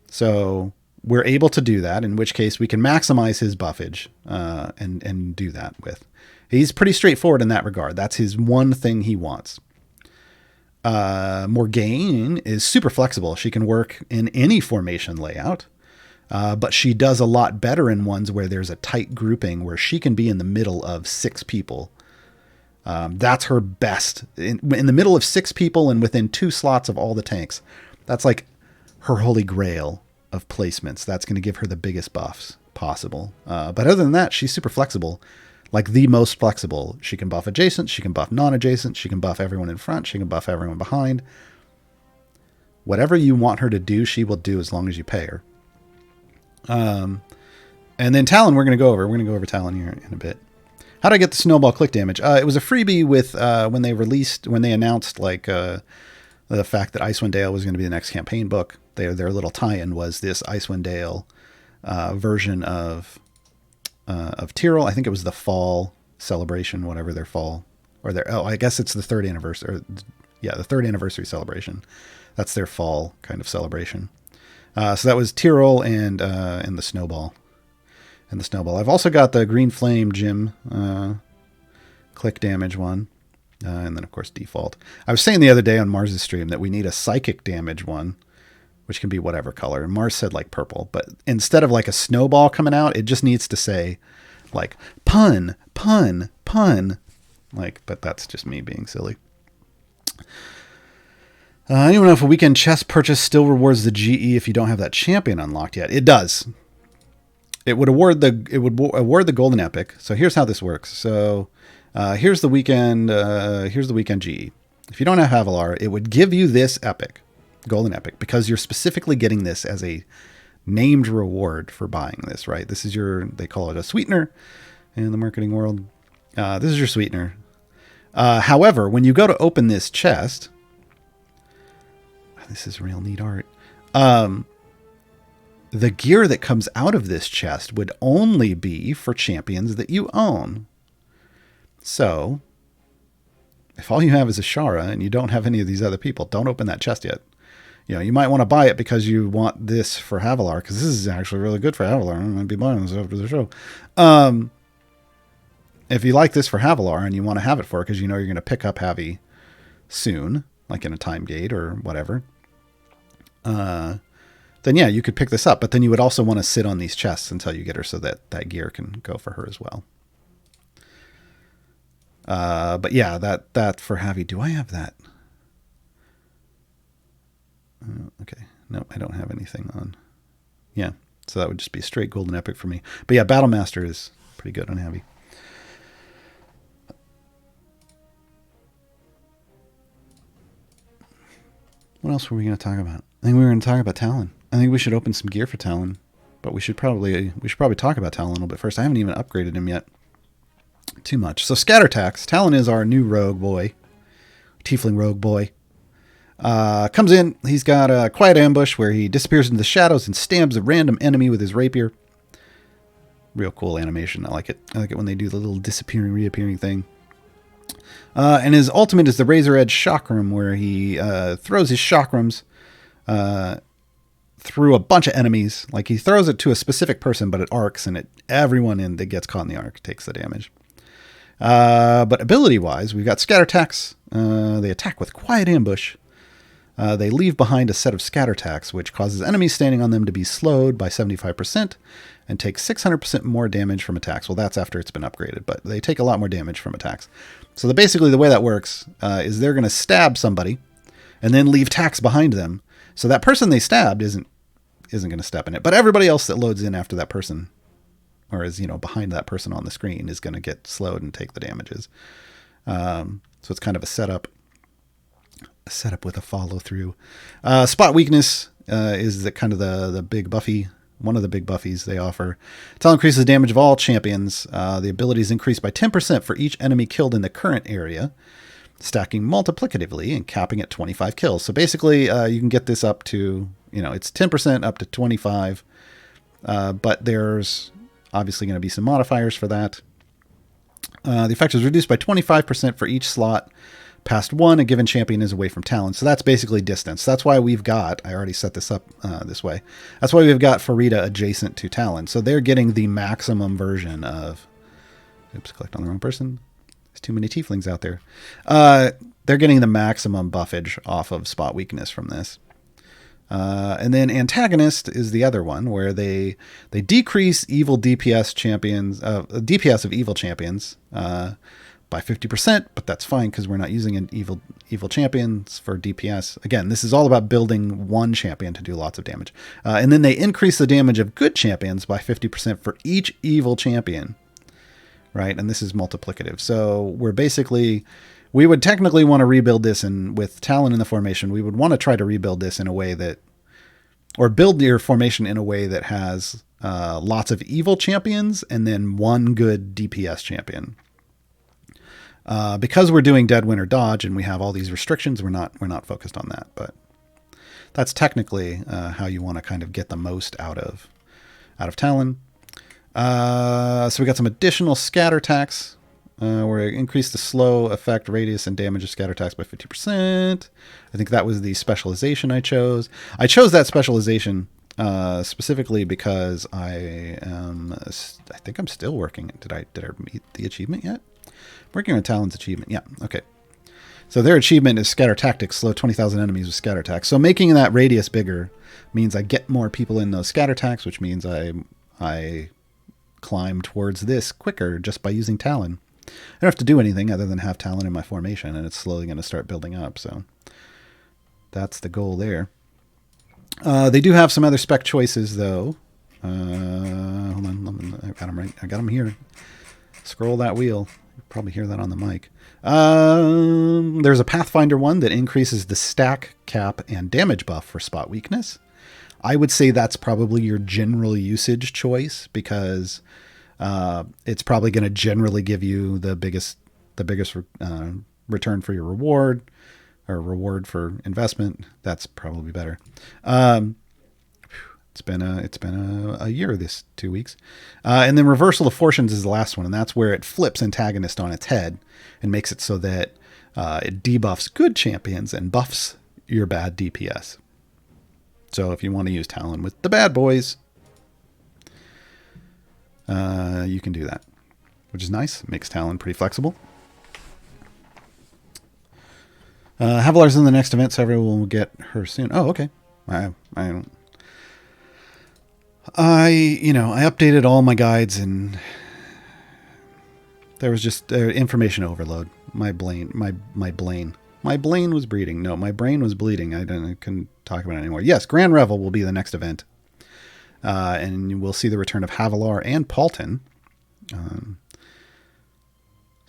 So we're able to do that, in which case we can maximize his buffage and do that with. He's pretty straightforward in that regard. That's his one thing he wants. Morgaine is super flexible. She can work in any formation layout, but she does a lot better in ones where there's a tight grouping where she can be in the middle of 6 people. That's her best. In the middle of 6 people and within 2 slots of all the tanks. That's like her holy grail of placements. That's going to give her the biggest buffs possible. But other than that, she's super flexible. Like the most flexible. She can buff adjacent, she can buff non-adjacent, she can buff everyone in front, she can buff everyone behind. Whatever you want her to do, she will do as long as you pay her. And then Talon, we're going to go over Talon here in a bit. How did I get the snowball click damage? It was a freebie with when they announced the fact that Icewind Dale was going to be the next campaign book. Their little tie-in was this Icewind Dale version of Tyrol. I think it was the fall celebration, whatever their fall or their, I guess it's the 3rd anniversary. The 3rd anniversary celebration. That's their fall kind of celebration. So that was Tyrol and the snowball. And the snowball. I've also got the green flame gym click damage one. And then of course default. I was saying the other day on Mars's stream that we need a psychic damage one, which can be whatever color. And Mars said like purple, but instead of like a snowball coming out, it just needs to say like pun, pun, pun. But that's just me being silly. Anyone know if a weekend chest purchase still rewards the GE if you don't have that champion unlocked yet? It does. It would award the golden epic. So here's how this works. So here's the weekend GE. If you don't have Havilar, it would give you this epic, golden epic, because you're specifically getting this as a named reward for buying this, right? This is they call it a sweetener in the marketing world. This is your sweetener. However, when you go to open this chest, this is real neat art. The gear that comes out of this chest would only be for champions that you own. So, if all you have is a Shara and you don't have any of these other people, don't open that chest yet. You might want to buy it because you want this for Havilar, because this is actually really good for Havilar. I'm going to be buying this after the show. If you like this for Havilar and you want to have it for it because you're going to pick up Havi soon, like in a time gate or whatever, then yeah, you could pick this up. But then you would also want to sit on these chests until you get her so that that gear can go for her as well. But yeah, that for Havi. Do I have that? Okay. No, I don't have anything on. Yeah. So that would just be a straight golden epic for me. But yeah, Battlemaster is pretty good on Havi. What else were we going to talk about? I think we were going to talk about Talon. I think we should open some gear for Talon, but we should probably talk about Talon a little bit first. I haven't even upgraded him yet too much. So scatter attacks. Talon is our new rogue boy, tiefling rogue boy. Comes in. He's got a quiet ambush where he disappears into the shadows and stabs a random enemy with his rapier. Real cool animation. I like it. I like it when they do the little disappearing, reappearing thing. And his ultimate is the Razor Edge Chakram, where he throws his chakrams through a bunch of enemies. Like, he throws it to a specific person, but it arcs, and everyone that gets caught in the arc takes the damage. But ability-wise, we've got scatter attacks. They attack with quiet ambush. They leave behind a set of scatter attacks, which causes enemies standing on them to be slowed by 75% and take 600% more damage from attacks. Well, that's after it's been upgraded, but they take a lot more damage from attacks. So basically the way that works is they're going to stab somebody and then leave attacks behind them. So that person they stabbed isn't going to step in it, but everybody else that loads in after that person, or is behind that person on the screen, is going to get slowed and take the damages. So it's kind of a setup with a follow through. Spot weakness is the big buffy. One of the big buffies they offer. Talon increases the damage of all champions. The ability is increased by 10% for each enemy killed in the current area, stacking multiplicatively and capping at 25 kills. So basically, you can get this up to, it's 10% up to 25, but there's obviously going to be some modifiers for that. The effect is reduced by 25% for each slot past one a given champion is away from Talon. So that's basically distance. That's why we've got, I already set this up this way. That's why we've got Farida adjacent to Talon. So they're getting the maximum version of, oops, clicked on the wrong person. There's too many tieflings out there. They're getting the maximum buffage off of spot weakness from this. And then antagonist is the other one where they decrease evil DPS champions, DPS of evil champions, by 50%, but that's fine because we're not using an evil champions for DPS. Again, this is all about building one champion to do lots of damage. And then they increase the damage of good champions by 50% for each evil champion, right? And this is multiplicative. So we would technically want to rebuild this, and with Talon in the formation, we would want to try to rebuild this in a way that, or build your formation in a way that has lots of evil champions and then one good DPS champion. Because we're doing Dead Winter Dodge and we have all these restrictions, we're not focused on that, but that's technically how you want to kind of get the most out of Talon. So we got some additional scatter attacks where we increase the slow effect, radius, and damage of scatter attacks by 50%. I think that was the specialization I chose. I chose that specialization specifically because I think I'm still working. Did I meet the achievement yet? Working on Talon's achievement. Yeah, okay. So their achievement is Scatter Tactics, slow 20,000 enemies with Scatter Attacks. So making that radius bigger means I get more people in those Scatter Attacks, which means I climb towards this quicker just by using Talon. I don't have to do anything other than have Talon in my formation, and it's slowly going to start building up. So that's the goal there. They do have some other spec choices, though. Hold on. I got them right. I got them here. Scroll that wheel. You'll probably hear that on the mic. There's a Pathfinder one that increases the stack, cap, and damage buff for spot weakness. I would say that's probably your general usage choice because it's probably going to generally give you the biggest return for your reward, or reward for investment. That's probably better. It's been a year this 2 weeks. And then Reversal of Fortunes is the last one, and that's where it flips antagonist on its head and makes it so that it debuffs good champions and buffs your bad DPS. So if you want to use Talon with the bad boys, you can do that, which is nice. It makes Talon pretty flexible. Havilar's in the next event, so everyone will get her soon. Oh, okay. I updated all my guides and there was just information overload. My brain was bleeding. No, my brain was bleeding. I couldn't talk about it anymore. Yes, Grand Revel will be the next event. And we'll see the return of Havilar and Paulton.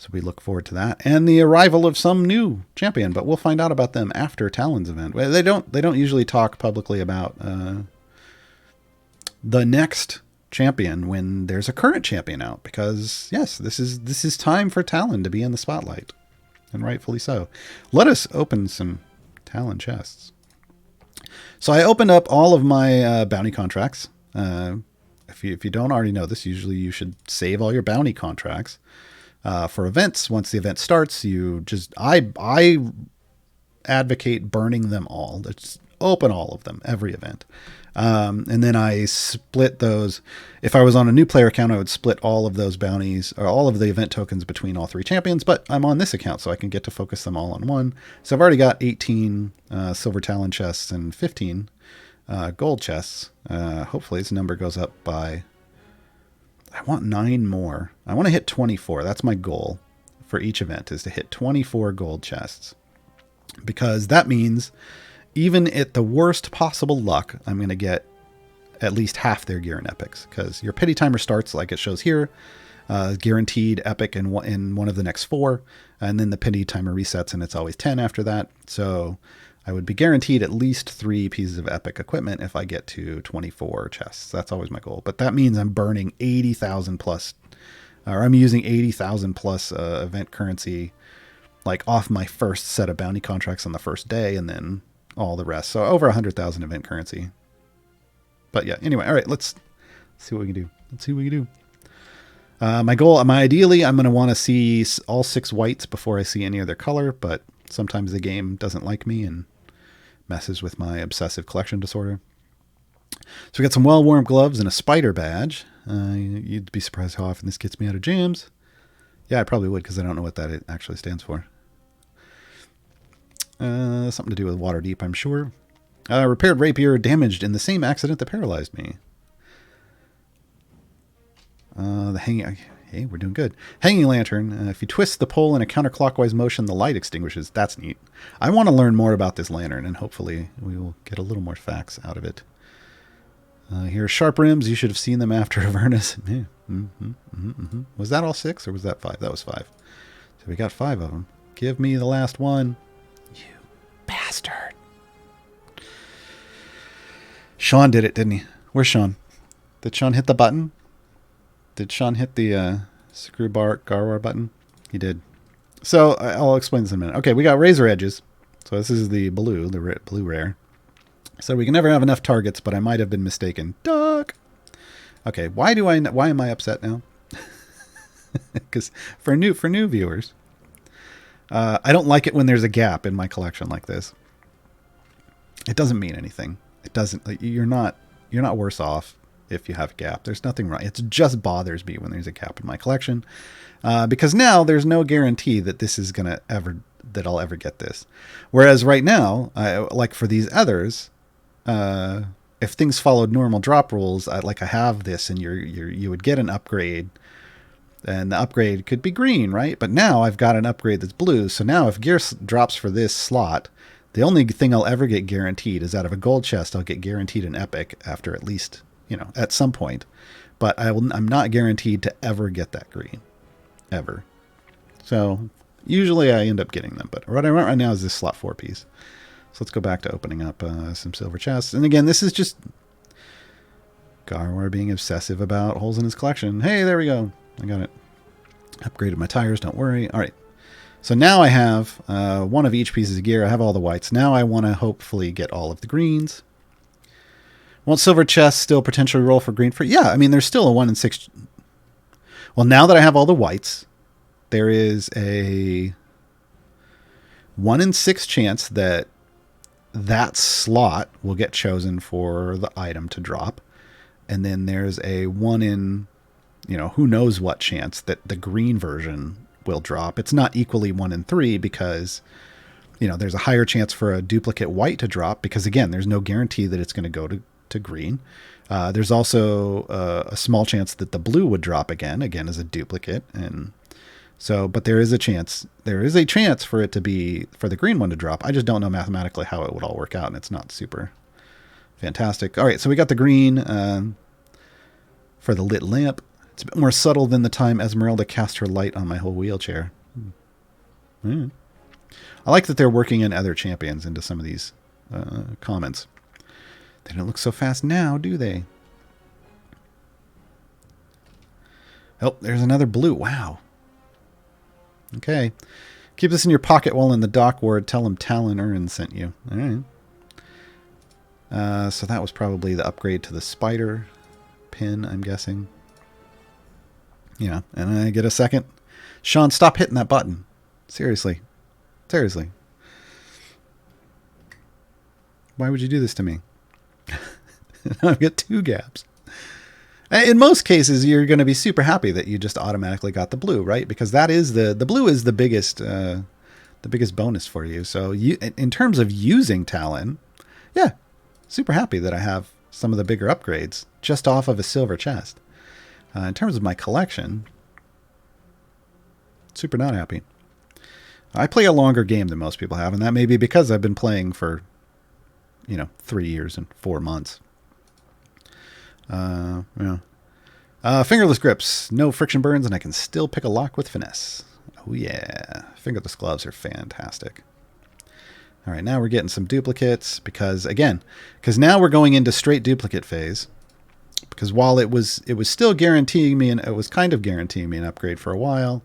So we look forward to that, and the arrival of some new champion. But we'll find out about them after Talon's event. They don't usually talk publicly about the next champion when there's a current champion out, because yes, this is time for Talon to be in the spotlight, and rightfully so. Let us open some Talon chests. So I opened up all of my bounty contracts. If you don't already know this, usually you should save all your bounty contracts for events. Once the event starts, I advocate burning them all. Just open all of them, every event. And then I split those. If I was on a new player account, I would split all of those bounties or all of the event tokens between all 3 champions, but I'm on this account, so I can get to focus them all on one. So I've already got 18 silver Talon chests and 15 gold chests. Hopefully this number goes up by, I want 9 more. I want to hit 24. That's my goal for each event, is to hit 24 gold chests, because that means even at the worst possible luck, I'm going to get at least half their gear in epics, because your pity timer starts like it shows here, guaranteed epic in one of the next 4, and then the pity timer resets and it's always 10 after that. So I would be guaranteed at least 3 pieces of epic equipment if I get to 24 chests. That's always my goal. But that means I'm burning 80,000 plus, or I'm using 80,000 plus event currency, like off my first set of bounty contracts on the first day, and then all the rest. So over 100,000 event currency. But yeah, anyway, all right, let's see what we can do. Let's see what we can do. My goal, ideally, I'm going to want to see all 6 whites before I see any other color, but sometimes the game doesn't like me and messes with my obsessive collection disorder. So we got some well-worn gloves and a spider badge. You'd be surprised how often this gets me out of jams. Yeah, I probably would, because I don't know what that it actually stands for. Something to do with water deep, I'm sure. Repaired rapier damaged in the same accident that paralyzed me. The hanging... Hey, we're doing good. Hanging lantern. If you twist the pole in a counterclockwise motion, the light extinguishes. That's neat. I want to learn more about this lantern, and hopefully we will get a little more facts out of it. Here are sharp rims. You should have seen them after Avernus. Yeah. Was that all 6, or was that 5? That was 5. So we got 5 of them. Give me the last one. You bastard. Sean did it, didn't he? Where's Sean? Did Sean hit the button? Did Sean hit the screw bar Gaarawarr button? He did. So I'll explain this in a minute. Okay, we got razor edges. So this is the blue, blue rare. So we can never have enough targets, but I might have been mistaken. Duck. Okay, why am I upset now? Because for new viewers, I don't like it when there's a gap in my collection like this. It doesn't mean anything. It doesn't. You're not worse off if you have a gap. There's nothing wrong. It just bothers me when there's a gap in my collection, because now there's no guarantee that this is that I'll ever get this. Whereas right now, like for these others, if things followed normal drop rules, I have this, and you would get an upgrade, and the upgrade could be green, right? But now I've got an upgrade that's blue. So now if gear drops for this slot, the only thing I'll ever get guaranteed is out of a gold chest, I'll get guaranteed an epic after at least, at some point. But I'm not guaranteed to ever get that green. Ever. So usually I end up getting them. But what I want right now is this slot 4 piece. So let's go back to opening up some silver chests. And again, this is just Gaarawarr being obsessive about holes in his collection. Hey, there we go. I got it. Upgraded my tires, don't worry. All right. So now I have one of each pieces of gear. I have all the whites. Now I want to hopefully get all of the greens. Won't silver chests still potentially roll for green for? Yeah, I mean, there's still a 1 in 6. Well, now that I have all the whites, there is a 1 in 6 chance that slot will get chosen for the item to drop. And then there's a 1 in, who knows what chance that the green version will drop. It's not equally 1 in 3 because, there's a higher chance for a duplicate white to drop because, again, there's no guarantee that it's going to go to green. There's also a small chance that the blue would drop again as a duplicate. And so, but there is a chance for it to be, for the green one to drop. I just don't know mathematically how it would all work out, and it's not super fantastic. All right, so we got the green for the lit lamp. It's a bit more subtle than the time Esmeralda cast her light on my whole wheelchair. I like that they're working in other champions into some of these comments. They don't look so fast now, do they? Oh, there's another blue. Wow. Okay. Keep this in your pocket while in the dock ward. Tell them Talon sent you. All right. So that was probably the upgrade to the spider pin, I'm guessing. Yeah, and I get a second. Sean, stop hitting that button. Seriously. Seriously. Why would you do this to me? I've got 2 gaps. In most cases, you're going to be super happy that you just automatically got the blue, right? Because that is the blue is the biggest bonus for you. So you, in terms of using Talon, yeah, super happy that I have some of the bigger upgrades just off of a silver chest. In terms of my collection, super not happy. I play a longer game than most people have, and that may be because I've been playing for, 3 years and 4 months. Fingerless grips, no friction burns, and I can still pick a lock with finesse. Oh yeah, fingerless gloves are fantastic. All right, now we're getting some duplicates because now we're going into straight duplicate phase. Because while it was still guaranteeing me, and it was kind of guaranteeing me an upgrade for a while,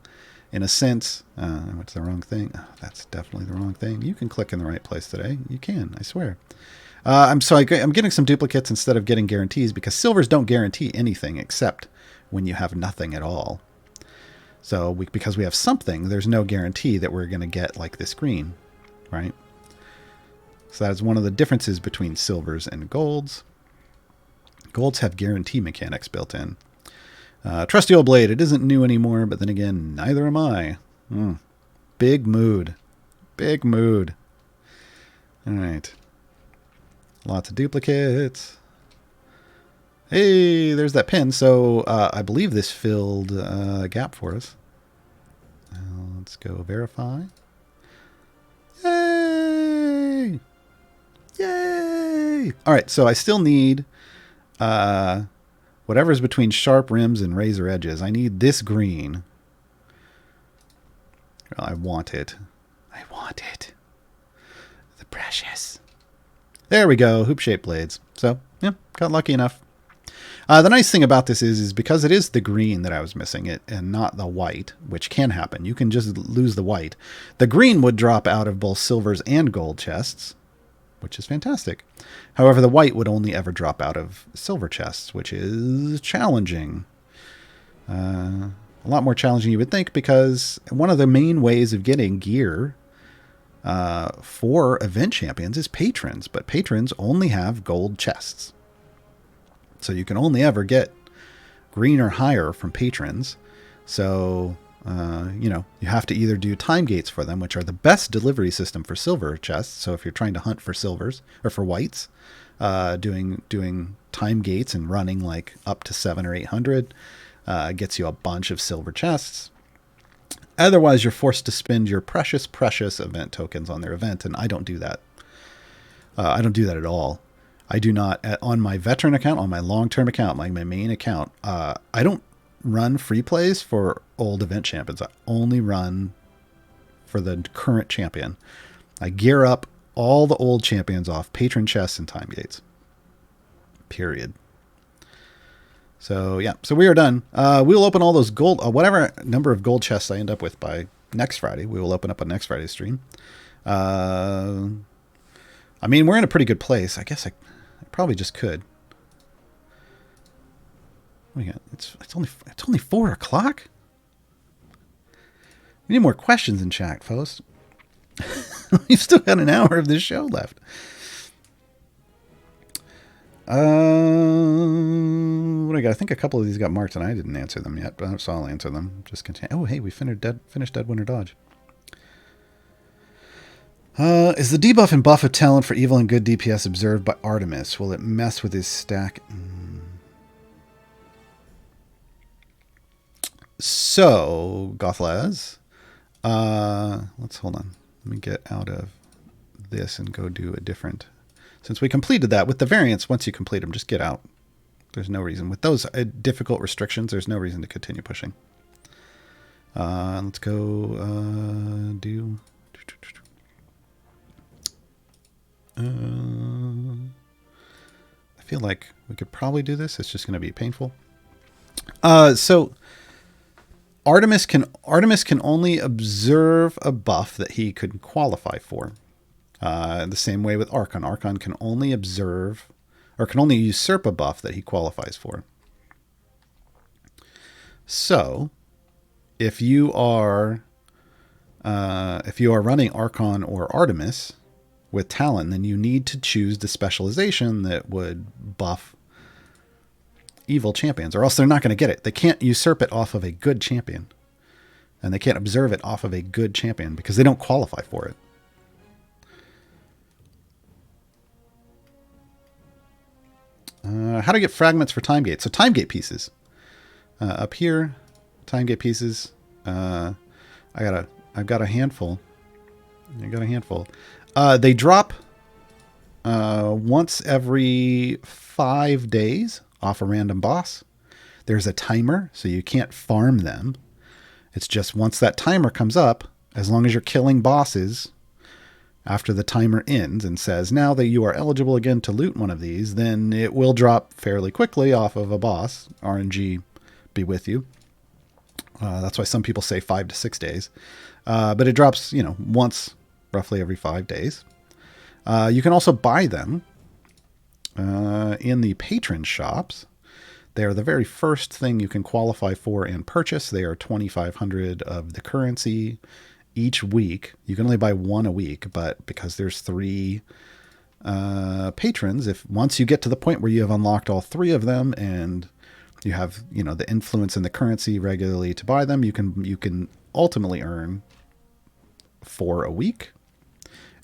in a sense. What's the wrong thing? Oh, that's definitely the wrong thing. You can click in the right place today. You can, I swear. I'm getting some duplicates instead of getting guarantees because silvers don't guarantee anything except when you have nothing at all. So because we have something, there's no guarantee that we're going to get like this green, right? So that is one of the differences between silvers and golds. Golds have guarantee mechanics built in. Trusty old blade. It isn't new anymore, but then again, neither am I. Big mood. Big mood. All right. Lots of duplicates. Hey, there's that pin. So I believe this filled a gap for us. Let's go verify. Yay! Yay! All right, so I still need whatever's between sharp rims and razor edges. I need this green. Well, I want it. I want it. The precious. There we go, hoop-shaped blades. So, yeah, got lucky enough. The nice thing about this is because it is the green that I was missing it and not the white, which can happen. You can just lose the white. The green would drop out of both silvers and gold chests, which is fantastic. However, the white would only ever drop out of silver chests, which is challenging. A lot more challenging you would think, because one of the main ways of getting gear for event champions is patrons, but patrons only have gold chests. So you can only ever get green or higher from patrons. So, you have to either do time gates for them, which are the best delivery system for silver chests. So if you're trying to hunt for silvers or for whites, doing time gates and running like up to 700 or 800 gets you a bunch of silver chests. Otherwise, you're forced to spend your precious event tokens on their event, and I don't do that. I don't do that at all. I do not, on my veteran account, on my long-term account, my main account, I don't run free plays for old event champions. I only run for the current champion. I gear up all the old champions off patron chests and time gates. Period. So, yeah. So we are done. We'll open all those gold, whatever number of gold chests I end up with by next Friday. We will open up on next Friday's stream. I mean, we're in a pretty good place. I guess I probably just could. What do we got? It's only 4 o'clock. We need more questions in chat, folks. We've still got an hour of this show left. What do I got? I think a couple of these got marked and I didn't answer them yet, but so I'll answer them. Just continue. Oh, hey, we finished Dead Winter Dodge. Is the debuff and buff of talent for evil and good DPS observed by Artemis? Will it mess with his stack? So, Gothlaz, let's hold on. Let me get out of this and go do a different. Since we completed that with the variants, once you complete them, just get out. There's no reason. With those difficult restrictions, there's no reason to continue pushing. Let's go do... I feel like we could probably do this. It's just going to be painful. So Artemis can only observe a buff that he could qualify for. The same way with Archon. Archon can only observe, or can only usurp a buff that he qualifies for. So, if you are running Archon or Artemis with Talon, then you need to choose the specialization that would buff evil champions, or else they're not going to get it. They can't usurp it off of a good champion, and they can't observe it off of a good champion because they don't qualify for it. How to get fragments for time gate. So time gate pieces. Up here, time gate pieces. I've got a handful. They drop once every 5 days off a random boss. There's a timer, so you can't farm them. It's just once that timer comes up, as long as you're killing bosses after the timer ends and says, now that you are eligible again to loot one of these, then it will drop fairly quickly off of a boss. RNG be with you. That's why some people say 5 to 6 days. But it drops, once roughly every 5 days. You can also buy them in the Patron Shops. They are the very first thing you can qualify for and purchase. They are 2,500 of the currency each week. You can only buy one a week, but because there's 3 patrons, once you get to the point where you have unlocked all 3 of them and you have, the influence in the currency regularly to buy them, you can ultimately earn 4 a week.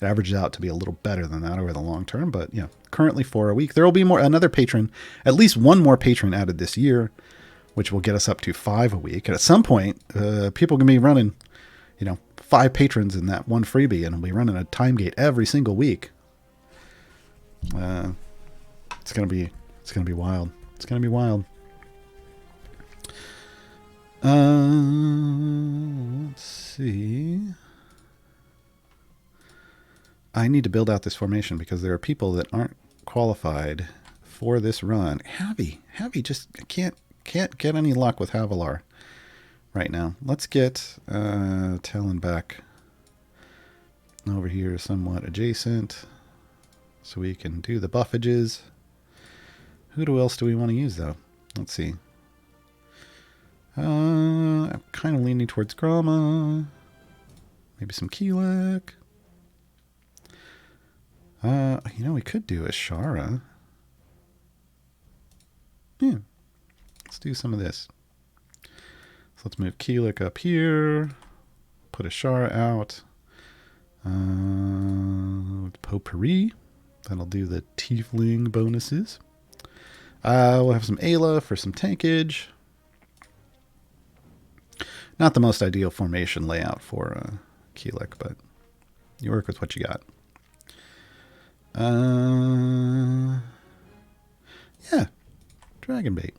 It averages out to be a little better than that over the long term, but currently 4 a week. There will be another patron, at least one more patron added this year, which will get us up to 5 a week. And at some point, people can be running, 5 patrons in that one freebie, and we'll be running a time gate every single week. It's gonna be wild. It's gonna be wild. Let's see. I need to build out this formation because there are people that aren't qualified for this run. Heavy just can't get any luck with Havilar right now. Let's get Talon back over here somewhat adjacent so we can do the buffages. Who else do we want to use though? Let's see. I'm kind of leaning towards Grama. Maybe some Keelek. We could do a Shara. Yeah. Let's do some of this. So let's move Keelek up here. Put a Shara out. Potpourri. That'll do the Tiefling bonuses. We'll have some Ayla for some tankage. Not the most ideal formation layout for Keelek, but you work with what you got. Yeah, Dragon Bait.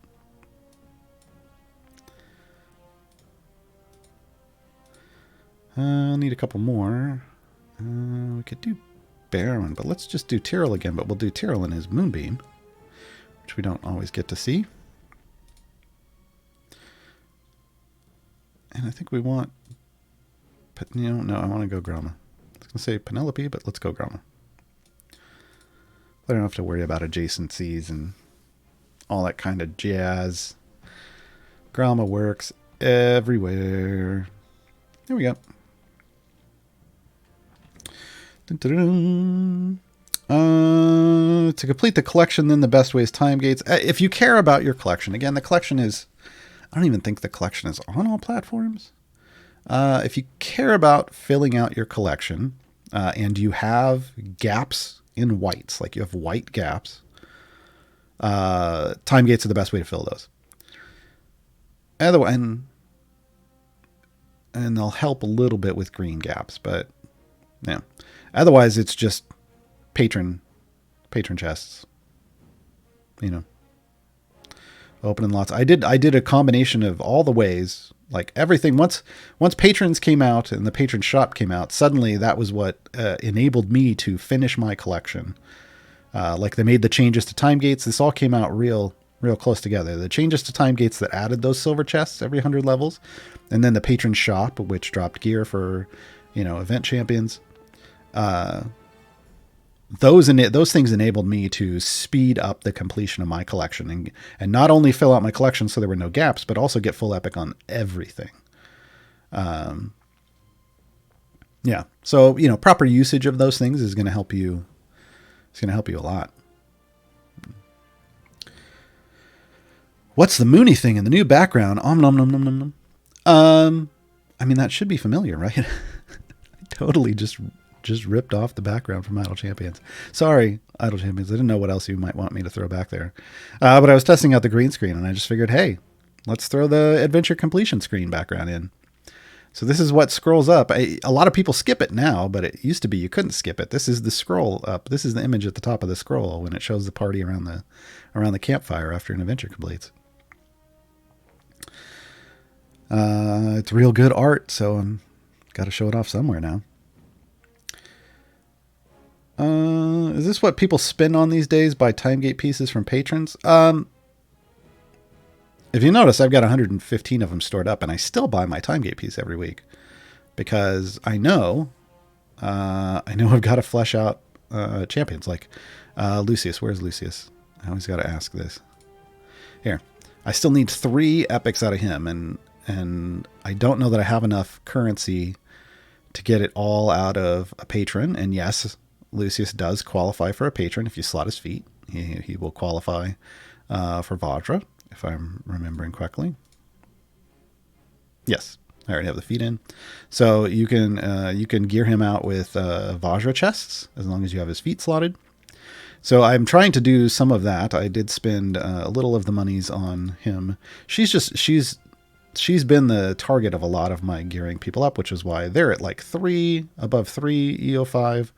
I'll need a couple more. We could do Baron, but let's just do Tyrell again, but we'll do Tyrell in his Moonbeam, which we don't always get to see. And I think we want... no, I want to go Grama. I was going to say Penelope, but let's go Grama. I don't have to worry about adjacencies and all that kind of jazz. Grama works everywhere. There we go. Dun, dun, dun. To complete the collection, then the best way is time gates. If you care about your collection, again, the collection is... I don't even think the collection is on all platforms. If you care about filling out your collection and you have gaps in whites, like you have white gaps, time gates are the best way to fill those. Otherwise, and they'll help a little bit with green gaps, but yeah. Otherwise, it's just patron chests. opening lots. I did a combination of all the ways, like everything. Once Patrons came out and the Patron Shop came out, suddenly that was what enabled me to finish my collection. Like they made the changes to time gates. This all came out real close together. The changes to time gates that added those silver chests every 100 levels, and then the Patron Shop, which dropped gear for, event champions. Those things enabled me to speed up the completion of my collection and not only fill out my collection so there were no gaps, but also get full epic on everything. Yeah. So, proper usage of those things is going to help you. It's going to help you a lot. What's the Mooney thing in the new background? Nom nom nom nom nom. That should be familiar, right? I totally just ripped off the background from Idle Champions. Sorry, Idle Champions. I didn't know what else you might want me to throw back there. But I was testing out the green screen, and I just figured, hey, let's throw the adventure completion screen background in. So this is what scrolls up. A lot of people skip it now, but it used to be you couldn't skip it. This is the scroll up. This is the image at the top of the scroll when it shows the party around the campfire after an adventure completes. It's real good art, so I'm got to show it off somewhere now. Is this what people spend on these days? Buy time gate pieces from patrons? If you notice, I've got 115 of them stored up, and I still buy my time gate piece every week because I know I've got to flesh out champions like Lucius. Where's Lucius? I always got to ask this. Here, I still need 3 epics out of him, and I don't know that I have enough currency to get it all out of a patron. And yes, Lucius does qualify for a patron if you slot his feet. He will qualify for Vajra, if I'm remembering correctly. Yes, I already have the feet in. So you can gear him out with Vajra chests as long as you have his feet slotted. So I'm trying to do some of that. I did spend a little of the monies on him. She's been the target of a lot of my gearing people up, which is why they're at like above 3 EO5,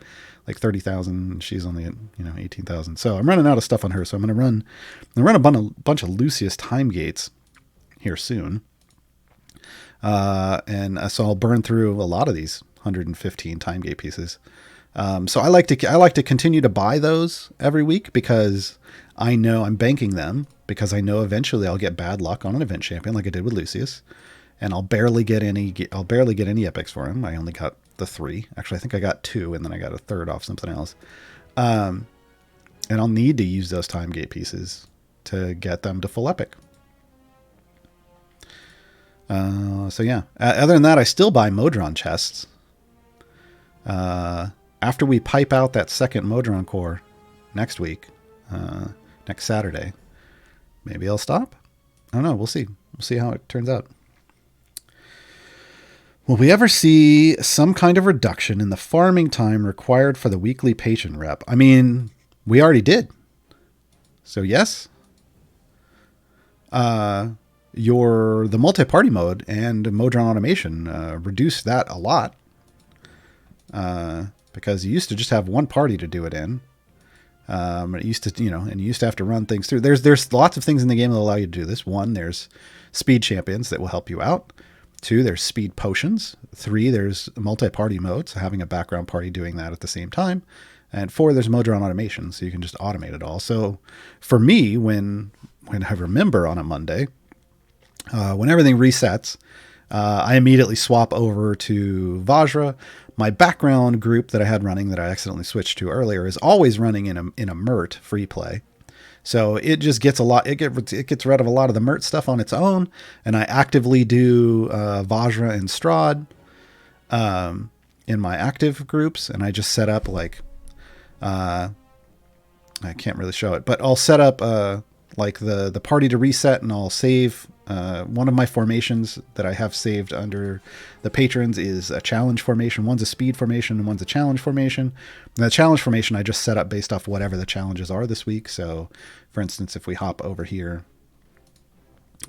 like 30,000. She's only at 18,000. So I'm running out of stuff on her. So I'm going to run a bunch of Lucius time gates here soon, and so I'll burn through a lot of these 115 time gate pieces. So I like to continue to buy those every week because I know I'm banking them, because I know eventually I'll get bad luck on an event champion like I did with Lucius, and I'll barely get any epics for him. I only got the 3. Actually, I think I got 2, and then I got a third off something else. And I'll need to use those time gate pieces to get them to full epic. So yeah. Other than that, I still buy Modron chests. After we pipe out that second Modron core next week, next Saturday, maybe I'll stop. I don't know. We'll see. We'll see how it turns out. Will we ever see some kind of reduction in the farming time required for the weekly patron rep? I mean, we already did. So yes. The multi-party mode and Modron automation reduced that a lot. Because you used to just have one party to do it in. It used to, and you used to have to run things through. There's lots of things in the game that allow you to do this. 1, there's speed champions that will help you out. 2, there's speed potions. 3, there's multi-party mode, so having a background party doing that at the same time. And 4, there's Modron automation, so you can just automate it all. So for me, when I remember on a Monday, when everything resets, I immediately swap over to Vajra. My background group that I had running that I accidentally switched to earlier is always running in a Mert free play. So it just gets it gets rid of a lot of the Mert stuff on its own. And I actively do Vajra and Strahd in my active groups. And I just set up I can't really show it, but I'll set up the party to reset, and I'll save one of my formations that I have saved under the patrons is a challenge formation. One's a speed formation and one's a challenge formation. And the challenge formation I just set up based off whatever the challenges are this week. So for instance, if we hop over here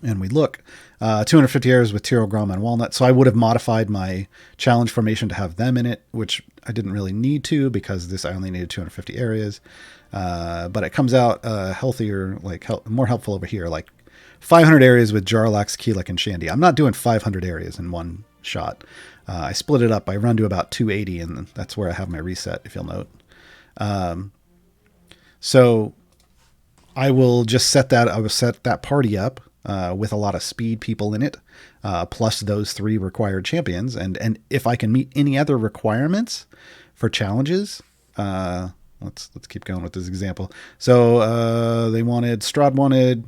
and we look, 250 arrows with Tyrrell, Grama, and Walnut. So I would have modified my challenge formation to have them in it, which I didn't really need to because I only needed 250 areas. But it comes out healthier, more helpful over here. Like 500 areas with Jarlax, Keylek, and Shandy. I'm not doing 500 areas in one shot. I split it up. I run to about 280, and that's where I have my reset, if you'll note. So I will just set that. I will set that party up with a lot of speed people in it, plus those 3 required champions. And if I can meet any other requirements for challenges, let's keep going with this example. So Strahd wanted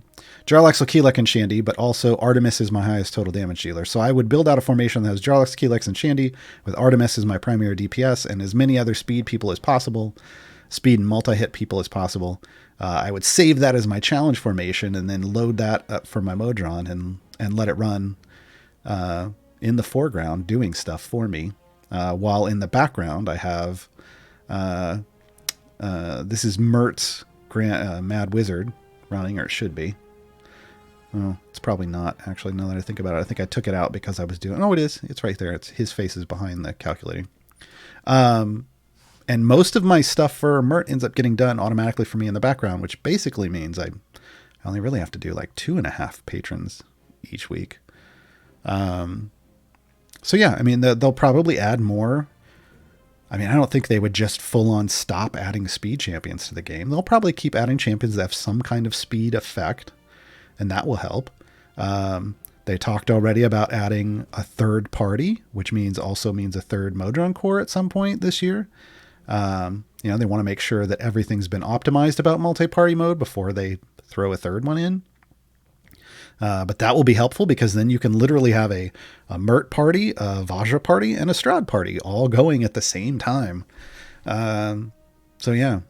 Jarlax, Keylek, and Shandy, but also Artemis is my highest total damage dealer. So I would build out a formation that has Jarlax, Keylek, and Shandy, with Artemis as my primary DPS and as many other speed people as possible, speed and multi-hit people as possible. I would save that as my challenge formation and then load that up for my Modron and let it run in the foreground doing stuff for me. While in the background, I have this is Mert's Mad Wizard running, or it should be. Oh, it's probably not, actually, now that I think about it. I think I took it out because I was doing... Oh, it is. It's right there. It's his face is behind the calculating. And most of my stuff for Mert ends up getting done automatically for me in the background, which basically means I only really have to do like 2.5 patrons each week. So yeah, I mean, they'll probably add more. I mean, I don't think they would just full on stop adding speed champions to the game. They'll probably keep adding champions that have some kind of speed effect, and that will help. They talked already about adding a third party, which also means a third Modron core at some point this year. They want to make sure that everything's been optimized about multi-party mode before they throw a third one in. But that will be helpful because then you can literally have a Mert party, a Vajra party, and a Strahd party all going at the same time. So yeah,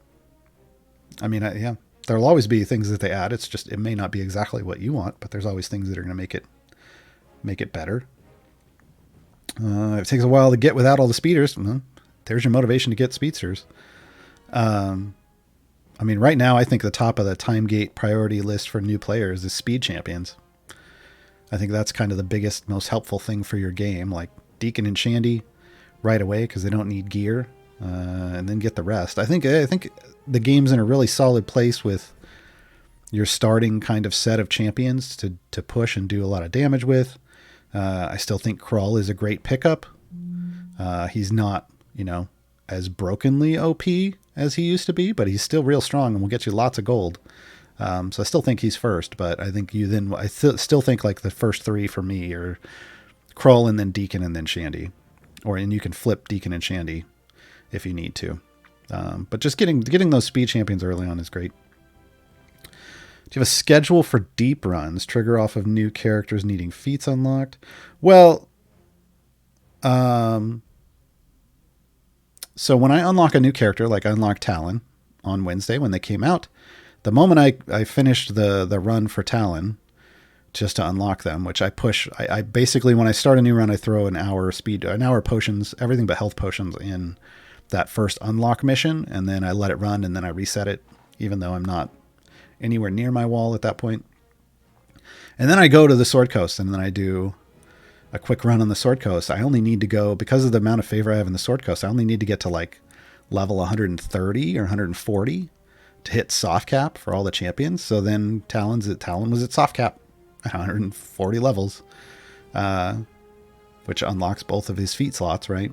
I mean, yeah, there'll always be things that they add. It's just, it may not be exactly what you want, but there's always things that are going to make it better. It takes a while to get without all the speeders. Well, there's your motivation to get speedsters. I mean, right now, I think the top of the time gate priority list for new players is speed champions. I think that's kind of the biggest, most helpful thing for your game, like Deacon and Shandy right away because they don't need gear, and then get the rest. I think the game's in a really solid place with your starting kind of set of champions to push and do a lot of damage with. I still think Krull is a great pickup. He's not, as brokenly OP as he used to be, but he's still real strong and will get you lots of gold. So I still think he's first, but I think I still think like the first 3 for me are Krull and then Deacon and then Shandy, and you can flip Deacon and Shandy if you need to. But just getting those speed champions early on is great. Do you have a schedule for deep runs? Trigger off of new characters needing feats unlocked? Well, so when I unlock a new character, like I unlocked Talon on Wednesday when they came out, the moment I finished the run for Talon, just to unlock them, which I push, I basically, when I start a new run, I throw an hour potions, everything but health potions in that first unlock mission, and then I let it run, and then I reset it, even though I'm not anywhere near my wall at that point. And then I go to the Sword Coast, and then I do a quick run on the Sword Coast. I only need to go, because of the amount of favor I have in the Sword Coast, I only need to get to like level 130 or 140 to hit soft cap for all the champions. So then Talon was at soft cap at 140 levels, which unlocks both of his feat slots, right?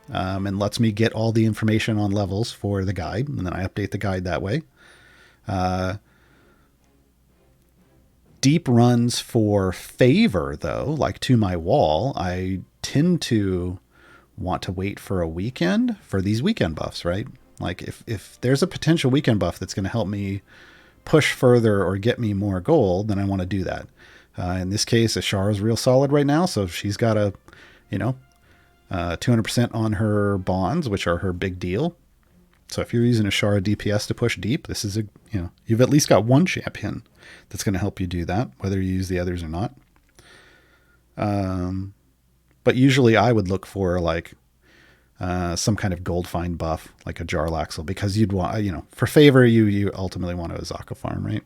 And lets me get all the information on levels for the guide, and then I update the guide that way. Deep runs for favor, though, like to my wall, I tend to want to wait for a weekend for these weekend buffs, right? Like if there's a potential weekend buff that's going to help me push further or get me more gold, then I want to do that. In this case, Ashara is real solid right now, so she's got 200% on her bonds, which are her big deal. So if you're using Ashara DPS to push deep, this is you've at least got one champion that's going to help you do that, whether you use the others or not. But usually I would look for like some kind of gold find buff, like a Jarlaxle, because you'd want, for favor, you ultimately want a Azaka farm, right?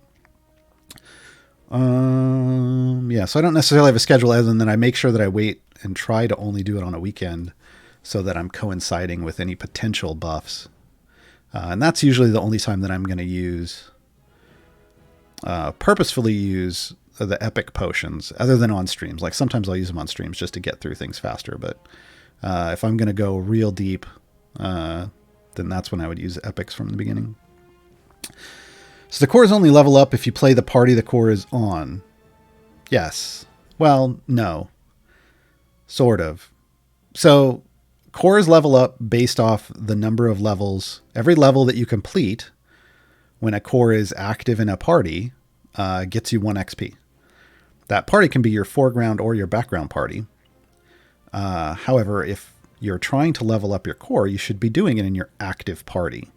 Yeah, so I don't necessarily have a schedule other than I make sure that I wait and try to only do it on a weekend so that I'm coinciding with any potential buffs. And that's usually the only time that I'm going to purposefully use the epic potions, other than on streams. Like sometimes I'll use them on streams just to get through things faster. But if I'm going to go real deep, then that's when I would use epics from the beginning. So the cores only level up if you play the party the core is on. Yes. Well, no. Sort of. So cores level up based off the number of levels. Every level that you complete when a core is active in a party gets you 1 XP. That party can be your foreground or your background party. However, if you're trying to level up your core, you should be doing it in your active party,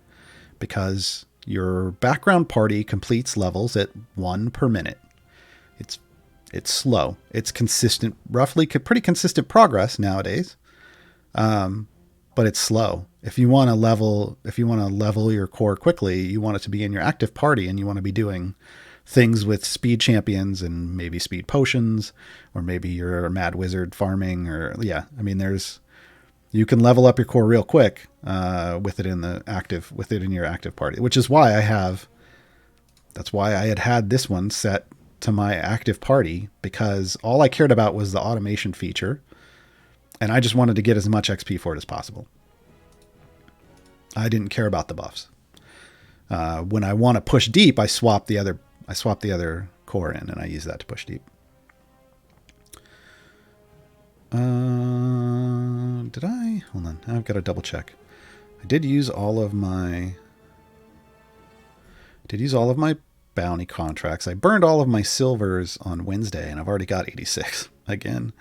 because your background party completes levels at 1 per minute. It's slow. It's consistent, roughly pretty consistent progress nowadays. But it's slow. If you want to level your core quickly, you want it to be in your active party, and you want to be doing things with speed champions and maybe speed potions, or maybe you're a mad wizard farming, or you can level up your core real quick with it in your active party, which is why that's why I had this one set to my active party, because all I cared about was the automation feature, and I just wanted to get as much XP for it as possible. I didn't care about the buffs. When I want to push deep, I swap the other core in, and I use that to push deep. Did I? Hold on. I've got to double check. I did use all of my bounty contracts. I burned all of my silvers on Wednesday, and I've already got 86 again.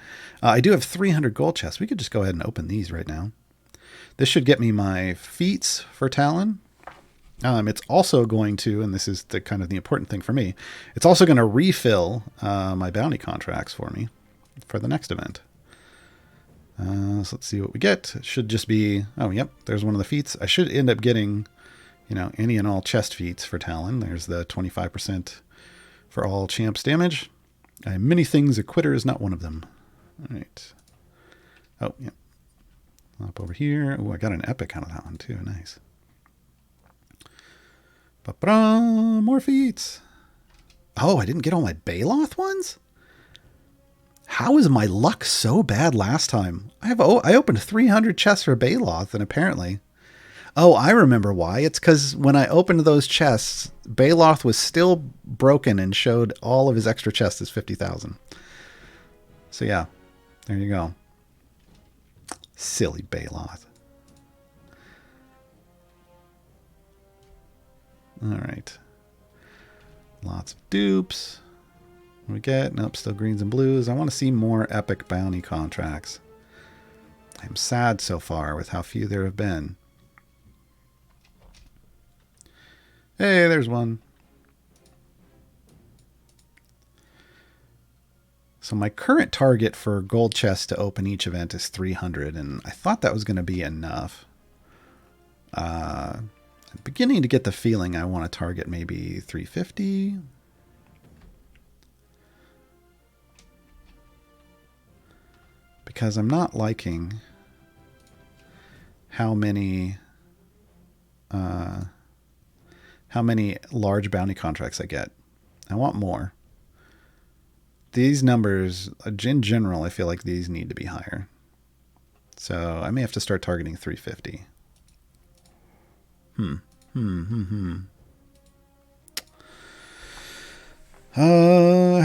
I do have 300 gold chests. We could just go ahead and open these right now. This should get me my feats for Talon. It's also going to, and this is the kind of the important thing for me, it's also going to refill my bounty contracts for me for the next event. So let's see what we get. It should just be, oh, yep, there's one of the feats. I should end up getting, any and all chest feats for Talon. There's the 25% for all champs damage. Many things, a quitter is not one of them. All right. Oh, yeah. Up over here. Oh, I got an epic out of that one too. Nice. More feats. Oh, I didn't get all my Baloth ones? How is my luck so bad last time? I opened 300 chests for Baloth, and apparently... Oh, I remember why. It's because when I opened those chests, Baloth was still broken and showed all of his extra chests as 50,000. So yeah, there you go. Silly Baloth. All right. Lots of dupes. What do we get? Nope, still greens and blues. I want to see more epic bounty contracts. I'm sad so far with how few there have been. Hey, there's one. So my current target for gold chests to open each event is 300, and I thought that was going to be enough. I'm beginning to get the feeling I want to target maybe 350. Because I'm not liking how many large bounty contracts I get. I want more. These numbers, in general, I feel like these need to be higher. So I may have to start targeting 350. How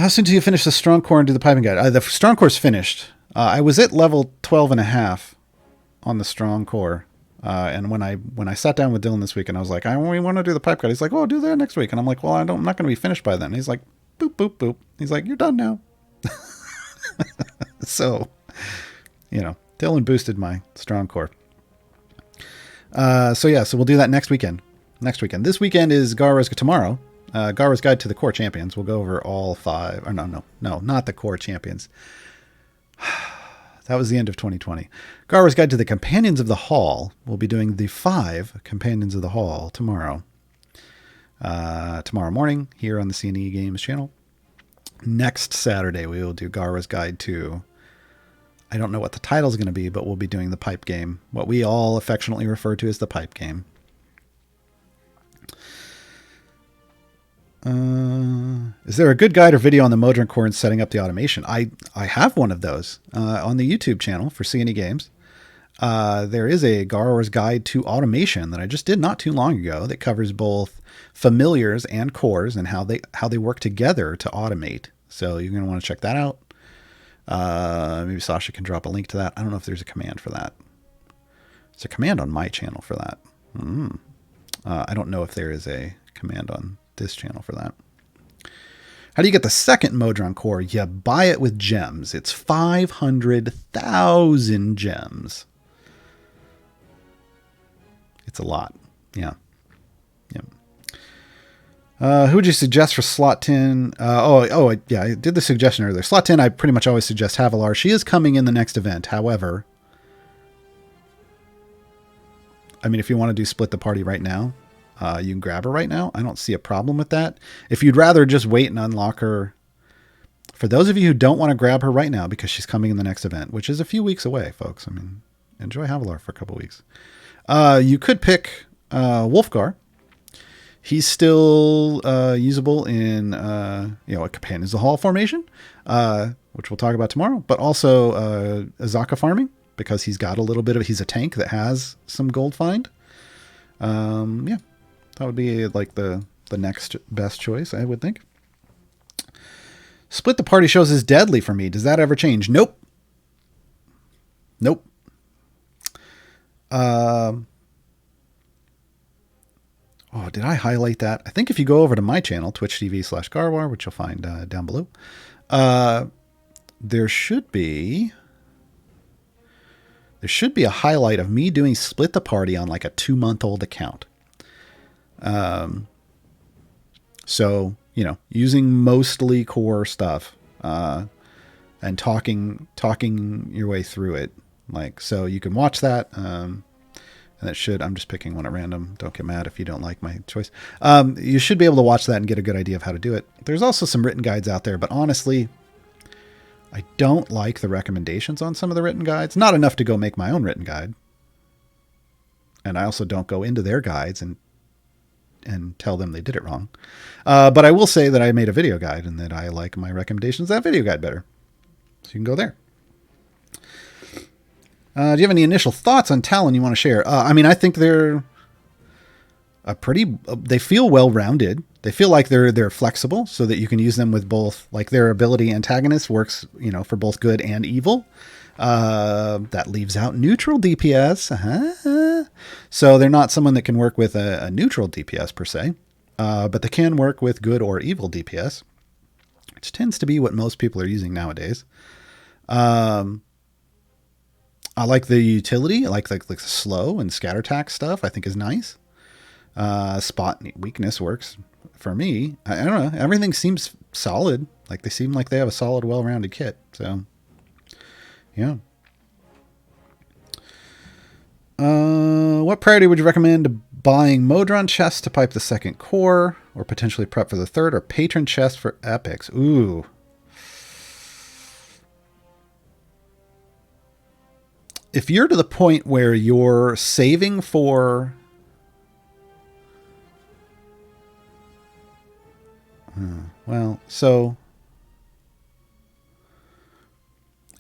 soon do you finish the strong core and do the piping guide? The strong core's finished. I was at level 12.5 on the strong core. And when I sat down with Dylan this week and I was like, I only want to do the pipe guide. He's like, oh, do that next week. And I'm like, well, I'm not going to be finished by then. He's like, boop, boop, boop. He's like, you're done now. So, Dylan boosted my strong core. So we'll do that next weekend. This weekend is Gaarawarr's tomorrow. Gaarawarr's Guide to the Core Champions. We'll go over all 5. Or no, not the Core Champions. That was the end of 2020. Gaarawarr's Guide to the Companions of the Hall. We'll be doing the 5 Companions of the Hall tomorrow. Tomorrow morning here on the CNE Games channel. Next Saturday, we will do Gaarawarr's Guide to... I don't know what the title is going to be, but we'll be doing the pipe game. What we all affectionately refer to as the pipe game. Is there a good guide or video on the Modron core and setting up the automation? I have one of those on the YouTube channel for C&E Games. There is a Gaarawarr's Guide to Automation that I just did not too long ago that covers both familiars and cores and how they work together to automate. So you're going to want to check that out. Maybe Sasha can drop a link to that. I don't know if there's a command for that. There's a command on my channel for that. I don't know if there is a command on this channel for that. How do you get the second Modron core? You buy it with gems. It's 500,000 gems. It's a lot. Yeah. Who would you suggest for slot 10? Yeah, I did the suggestion earlier. Slot 10, I pretty much always suggest Havilar. She is coming in the next event. However, I mean, if you want to do split the party right now, you can grab her right now. I don't see a problem with that. If you'd rather just wait and unlock her, for those of you who don't want to grab her right now because she's coming in the next event, which is a few weeks away, folks. I mean, enjoy Havilar for a couple weeks. You could pick Wolfgar. He's still usable in a Companions of the Hall formation, which we'll talk about tomorrow, but also Azaka farming because he's got a little bit of, he's a tank that has some gold find. Yeah. That would be like the next best choice, I would think. Split the party shows is deadly for me. Does that ever change? Nope. Oh, did I highlight that? I think if you go over to my channel, twitch.tv/Gaarawarr, which you'll find down below, there should be a highlight of me doing split the party on like a 2-month-old account. So, using mostly core stuff, and talking your way through it. Like, so you can watch that, and it should, I'm just picking one at random. Don't get mad if you don't like my choice. You should be able to watch that and get a good idea of how to do it. There's also some written guides out there, but honestly, I don't like the recommendations on some of the written guides. Not enough to go make my own written guide. And I also don't go into their guides and tell them they did it wrong. But I will say that I made a video guide and that I like my recommendations of that video guide better. So you can go there. Do you have any initial thoughts on Talon you want to share? I mean, I think they're they feel well-rounded. They feel like they're flexible so that you can use them with both, like their ability antagonist works, for both good and evil. That leaves out neutral DPS. So they're not someone that can work with a neutral DPS per se, but they can work with good or evil DPS, which tends to be what most people are using nowadays. I like the utility. I like the slow and scatter attack stuff. I think is nice. Spot weakness works for me. I don't know. Everything seems solid. Like they seem like they have a solid, well-rounded kit. So, yeah. What priority would you recommend buying Modron chests to pipe the second core, or potentially prep for the third, or patron chests for epics? Ooh. If you're to the point where you're saving for... well, so...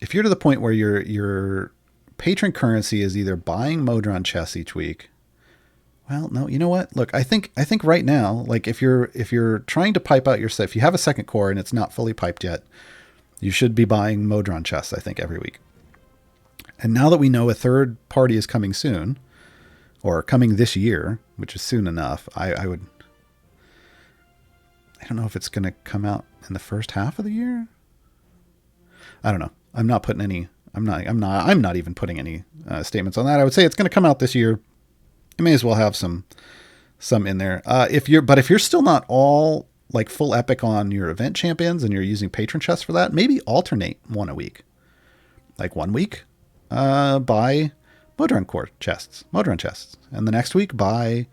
if you're to the point where your patron currency is either buying Modron chests each week... well, no, you know what? Look, I think right now, like if you're trying to pipe out your set, if you have a second core and it's not fully piped yet, you should be buying Modron chests, I think, every week. And now that we know a third party is coming soon, or coming this year, which is soon enough, I don't know if it's going to come out in the first half of the year. I don't know. I'm not even putting any statements on that. I would say it's going to come out this year. You may as well have some in there. If you're still not all like full epic on your event champions and you're using patron chests for that, maybe alternate one a week. Like 1 week, buy Modron chests, and the next week buy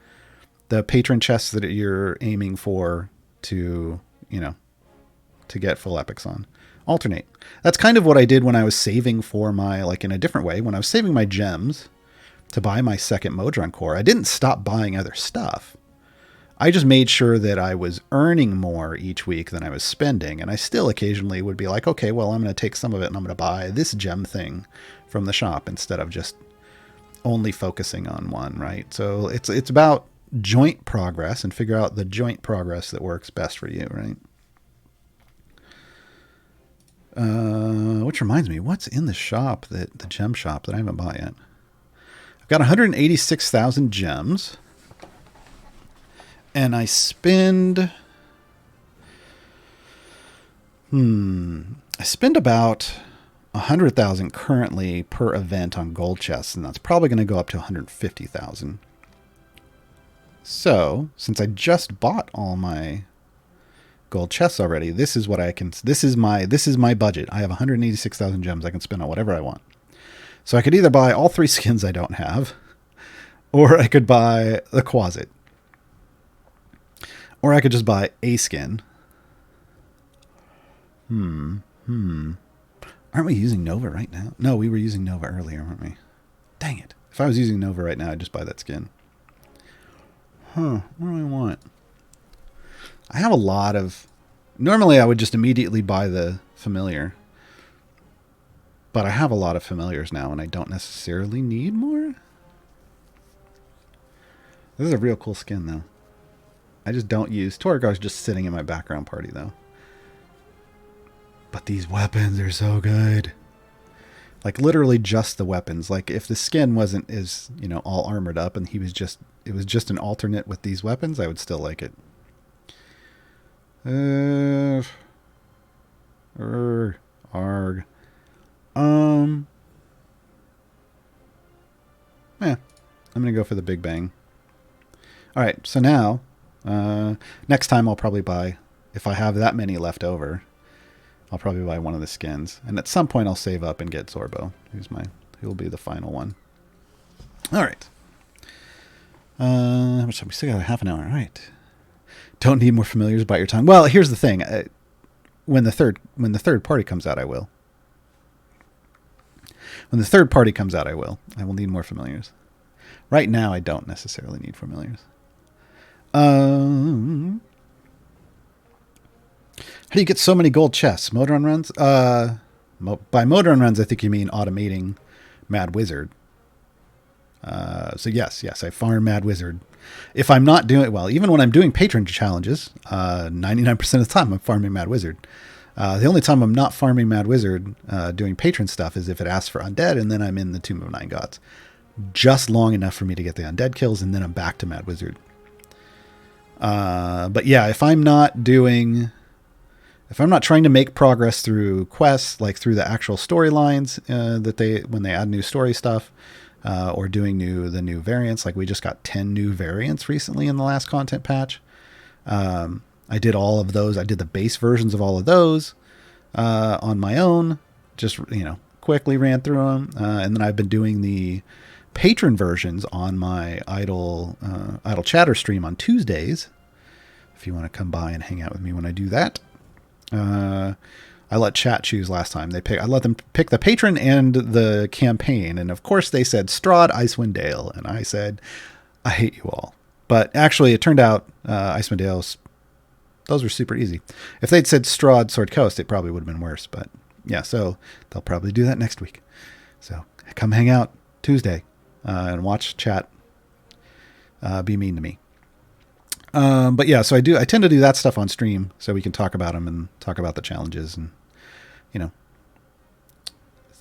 the patron chests that you're aiming for to get full epics on. Alternate. That's kind of what I did when I was saving for my, like in a different way, when I was saving my gems to buy my second Modron core. I didn't stop buying other stuff. I just made sure that I was earning more each week than I was spending. And I still occasionally would be like, okay, well, I'm going to take some of it and I'm going to buy this gem thing from the shop instead of just only focusing on one, right? So it's about joint progress and figure out the joint progress that works best for you, right? Which reminds me, what's in the shop, the gem shop that I haven't bought yet? I've got 186,000 gems. And I spend... I spend about 100,000 currently per event on gold chests, and that's probably going to go up to 150,000. So, since I just bought all my gold chests already, this is what I can... This is my budget. I have 186,000 gems I can spend on whatever I want. So I could either buy all 3 skins I don't have, or I could buy the Quasit. Or I could just buy a skin. Aren't we using Nova right now? No, we were using Nova earlier, weren't we? Dang it. If I was using Nova right now, I'd just buy that skin. What do I want? I have a lot of... Normally, I would just immediately buy the familiar. But I have a lot of familiars now, and I don't necessarily need more. This is a real cool skin, though. I just don't use... Torgar's just sitting in my background party, though. But these weapons are so good. Like, literally just the weapons. Like, if the skin wasn't as, you know, all armored up and he was just... It was just an alternate with these weapons, I would still like it. Arg. Yeah, I'm going to go for the Big Bang. All right, so now, next time I'll probably buy, if I have that many left over, I'll probably buy one of the skins. And at some point I'll save up and get Zorbo, who'll be the final one. All right. How much time? We still got half an hour. All right. Don't need more familiars, bite your tongue. Well, here's the thing. When the third party comes out, I will. When the third party comes out, I will. I will need more familiars. Right now, I don't necessarily need familiars. How do you get so many gold chests? Motor run runs? By motor run runs, I think you mean automating Mad Wizard. So yes, I farm Mad Wizard. If I'm not doing well, even when I'm doing patron challenges, 99% of the time I'm farming Mad Wizard. The only time I'm not farming Mad Wizard doing patron stuff is if it asks for undead, and then I'm in the Tomb of Nine Gods. Just long enough for me to get the undead kills, and then I'm back to Mad Wizard. But yeah, if I'm not trying to make progress through quests, like through the actual storylines when they add new story stuff, or doing the new variants, like we just got 10 new variants recently in the last content patch. I did all of those. I did the base versions of all of those on my own. Just quickly ran through them, and then I've been doing the patron versions on my Idle Chatter stream on Tuesdays. If you want to come by and hang out with me when I do that. I let chat choose last time. I let them pick the patron and the campaign. And of course they said Strahd, Icewind Dale. And I said, I hate you all. But actually it turned out Icewind Dale's, those were super easy. If they'd said Strahd, Sword Coast, it probably would have been worse. But yeah, so they'll probably do that next week. So come hang out Tuesday and watch chat be mean to me. But yeah, so I tend to do that stuff on stream so we can talk about them and talk about the challenges and,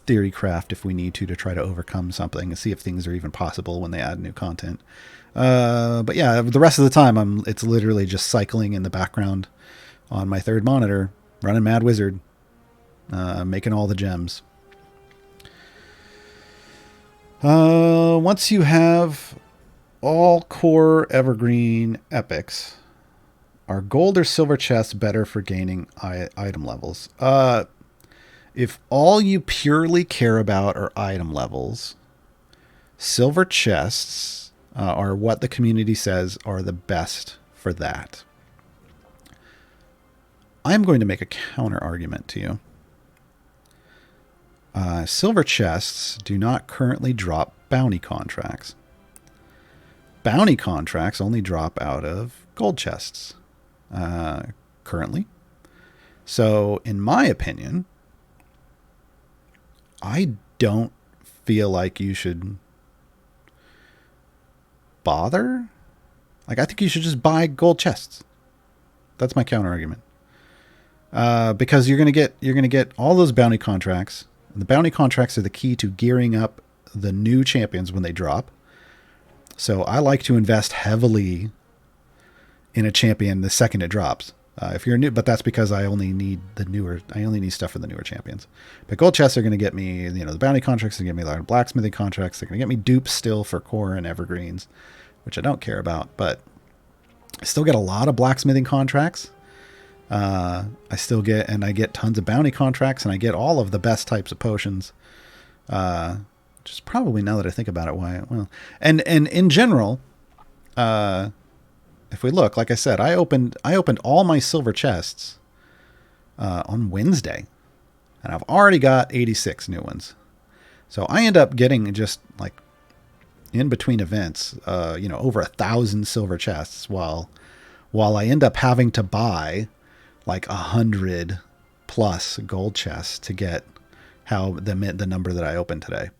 theory craft if we need to try to overcome something and see if things are even possible when they add new content. But yeah, the rest of the time it's literally just cycling in the background on my third monitor, running Mad Wizard, making all the gems. Once you have all core evergreen epics, are gold or silver chests better for gaining item levels? If all you purely care about are item levels, silver chests are what the community says are the best for that. I'm going to make a counter argument to you. Silver chests do not currently drop bounty contracts. bounty contracts only drop out of gold chests currently. So, in my opinion, I don't feel like you should bother. Like, I think you should just buy gold chests. That's my counter argument. Because you're gonna get all those bounty contracts. The bounty contracts are the key to gearing up the new champions when they drop. So I like to invest heavily in a champion the second it drops. If you're new, but that's because I only need stuff for the newer champions. But gold chests are going to get me, the bounty contracts are going to get me a lot of blacksmithing contracts. They're going to get me dupes still for core and evergreens, which I don't care about, but I still get a lot of blacksmithing contracts. I get tons of bounty contracts, and I get all of the best types of potions. Which is probably, now that I think about it, and in general, if we look, like I said, I opened all my silver chests on Wednesday, and I've already got 86 new ones. So I end up getting, just like in between events, over 1,000 silver chests, while I end up having to buy like 100 plus gold chests to get the number that I opened today.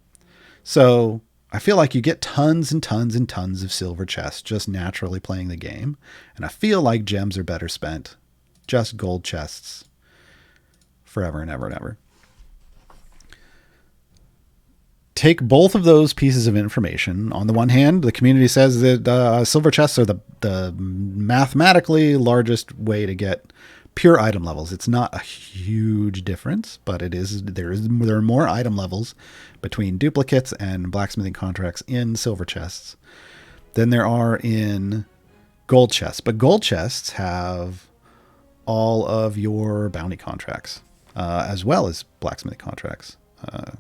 So I feel like you get tons and tons and tons of silver chests just naturally playing the game. And I feel like gems are better spent just gold chests forever and ever and ever. Take both of those pieces of information. On the one hand, the community says that silver chests are the mathematically largest way to get pure item levels. It's not a huge difference, but there are more item levels between duplicates and blacksmithing contracts in silver chests than there are in gold chests. But gold chests have all of your bounty contracts, as well as blacksmithing contracts. I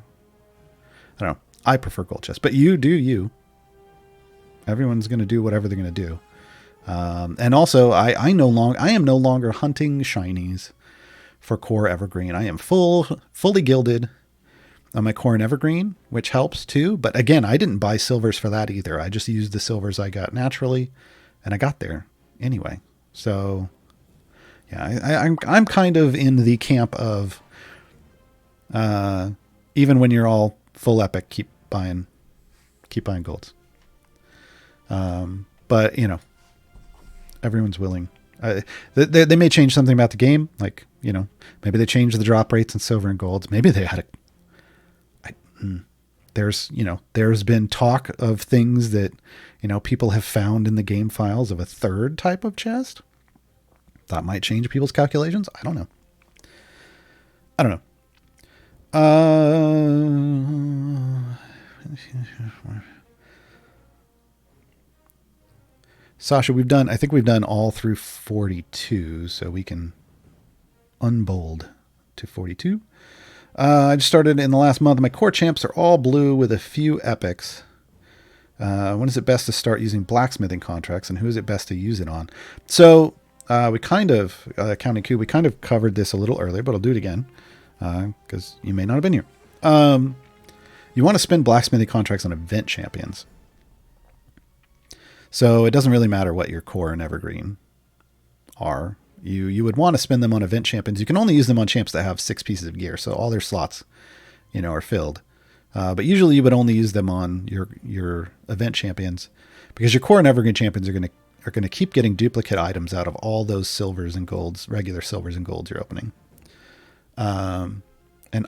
don't know. I prefer gold chests, but you do you. Everyone's going to do whatever they're going to do. And also, I am no longer hunting shinies for core evergreen. I am fully gilded on my core and evergreen, which helps too. But again, I didn't buy silvers for that either. I just used the silvers I got naturally, and I got there anyway. So yeah, I'm kind of in the camp of, even when you're all full epic, keep buying golds. But everyone's willing. They may change something about the game, like maybe they change the drop rates in silver and golds. Maybe they had there's been talk of things that people have found in the game files of a third type of chest that might change people's calculations. I don't know. Sasha, I think we've done all through 42, so we can unbold to 42. I just started in the last month. My core champs are all blue with a few epics. When is it best to start using blacksmithing contracts, and who is it best to use it on? So we kind of, Counting Q, we kind of covered this a little earlier, but I'll do it again because you may not have been here. You want to spend blacksmithing contracts on event champions. So it doesn't really matter what your core and evergreen are. You would want to spend them on event champions. You can only use them on champs that have 6 pieces of gear, so all their slots, are filled. But usually you would only use them on your event champions, because your core and evergreen champions are going to keep getting duplicate items out of all those silvers and golds, regular silvers and golds you're opening. And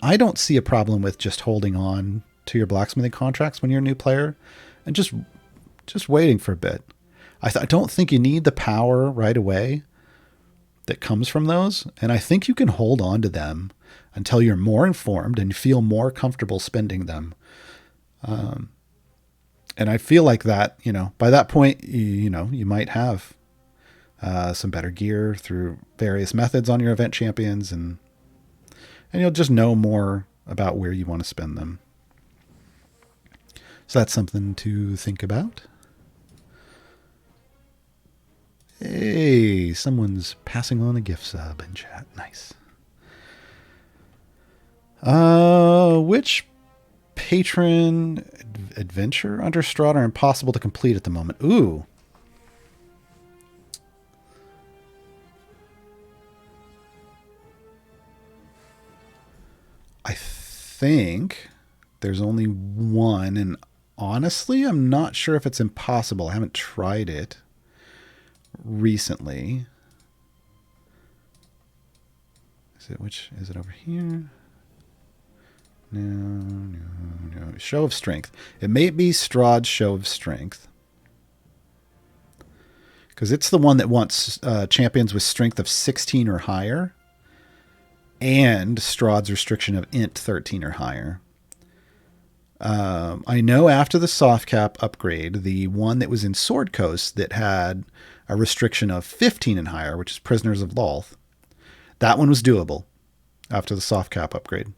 I don't see a problem with just holding on to your blacksmithing contracts when you're a new player and just waiting for a bit. I don't think you need the power right away that comes from those. And I think you can hold on to them until you're more informed and feel more comfortable spending them. And I feel like that, by that point, you might have some better gear through various methods on your event champions, and you'll just know more about where you want to spend them. So that's something to think about. Hey, someone's passing on a gift sub in chat. Nice. Which Patron Adventure under Strahd are impossible to complete at the moment. Ooh. I think there's only one, and honestly, I'm not sure if it's impossible. I haven't tried it recently. Is it over here? No. Show of Strength. It may be Strahd's Show of Strength. Because it's the one that wants champions with strength of 16 or higher. And Strahd's restriction of int 13 or higher. I know after the soft cap upgrade, the one that was in Sword Coast that had a restriction of 15 and higher, which is Prisoners of Lolth, that one was doable after the soft cap upgrade.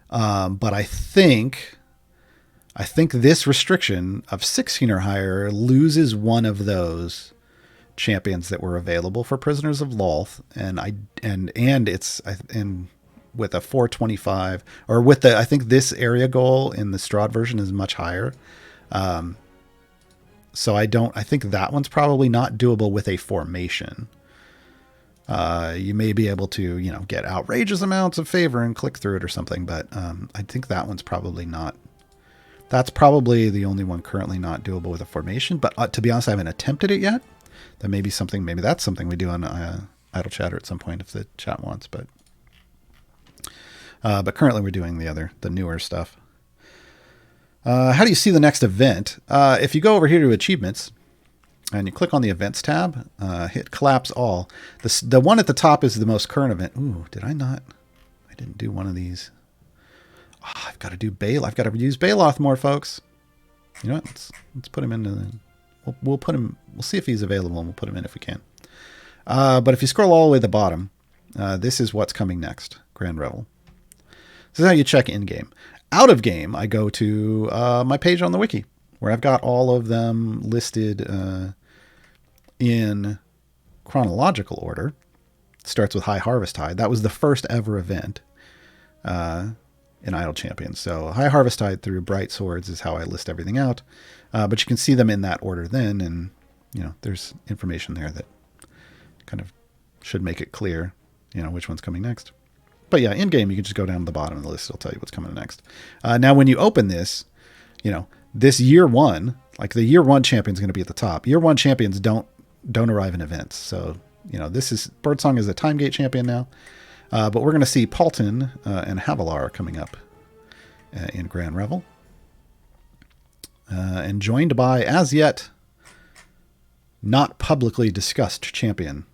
But I think this restriction of 16 or higher loses one of those champions that were available for Prisoners of Lolth, and with a 425 or with the, I think this area goal in the Strahd version is much higher. So I think that one's probably not doable with a formation. You may be able to, get outrageous amounts of favor and click through it or something, but I think that one's probably not. That's probably the only one currently not doable with a formation. But to be honest, I haven't attempted it yet. That may be something. Maybe that's something we do on Idle Chatter at some point if the chat wants. But currently we're doing the newer stuff. How do you see the next event? If you go over here to achievements and you click on the events tab, hit collapse all. The one at the top is the most current event. Ooh, did I not? I didn't do one of these. Oh, I've got to do Baloth. I've got to use Baloth more, folks. You know what? Let's put him into the. We'll put him. We'll see if he's available, and we'll put him in if we can. But if you scroll all the way to the bottom, this is what's coming next. Grand Revel. This is how you check in game. Out of game, I go to my page on the wiki where I've got all of them listed in chronological order. It starts with High Harvest Tide. That was the first ever event in Idle Champions. So High Harvest Tide through Bright Swords is how I list everything out. But you can see them in that order then, and there's information there that kind of should make it clear, which one's coming next. But yeah, in game you can just go down to the bottom of the list. It'll tell you what's coming next. Now, when you open this, this year one, like the year one champion's going to be at the top. Year one champions don't arrive in events. So this is Birdsong is a time gate champion now. But we're going to see Paulton and Havilar coming up in Grand Revel. And joined by, as yet, not publicly discussed champion.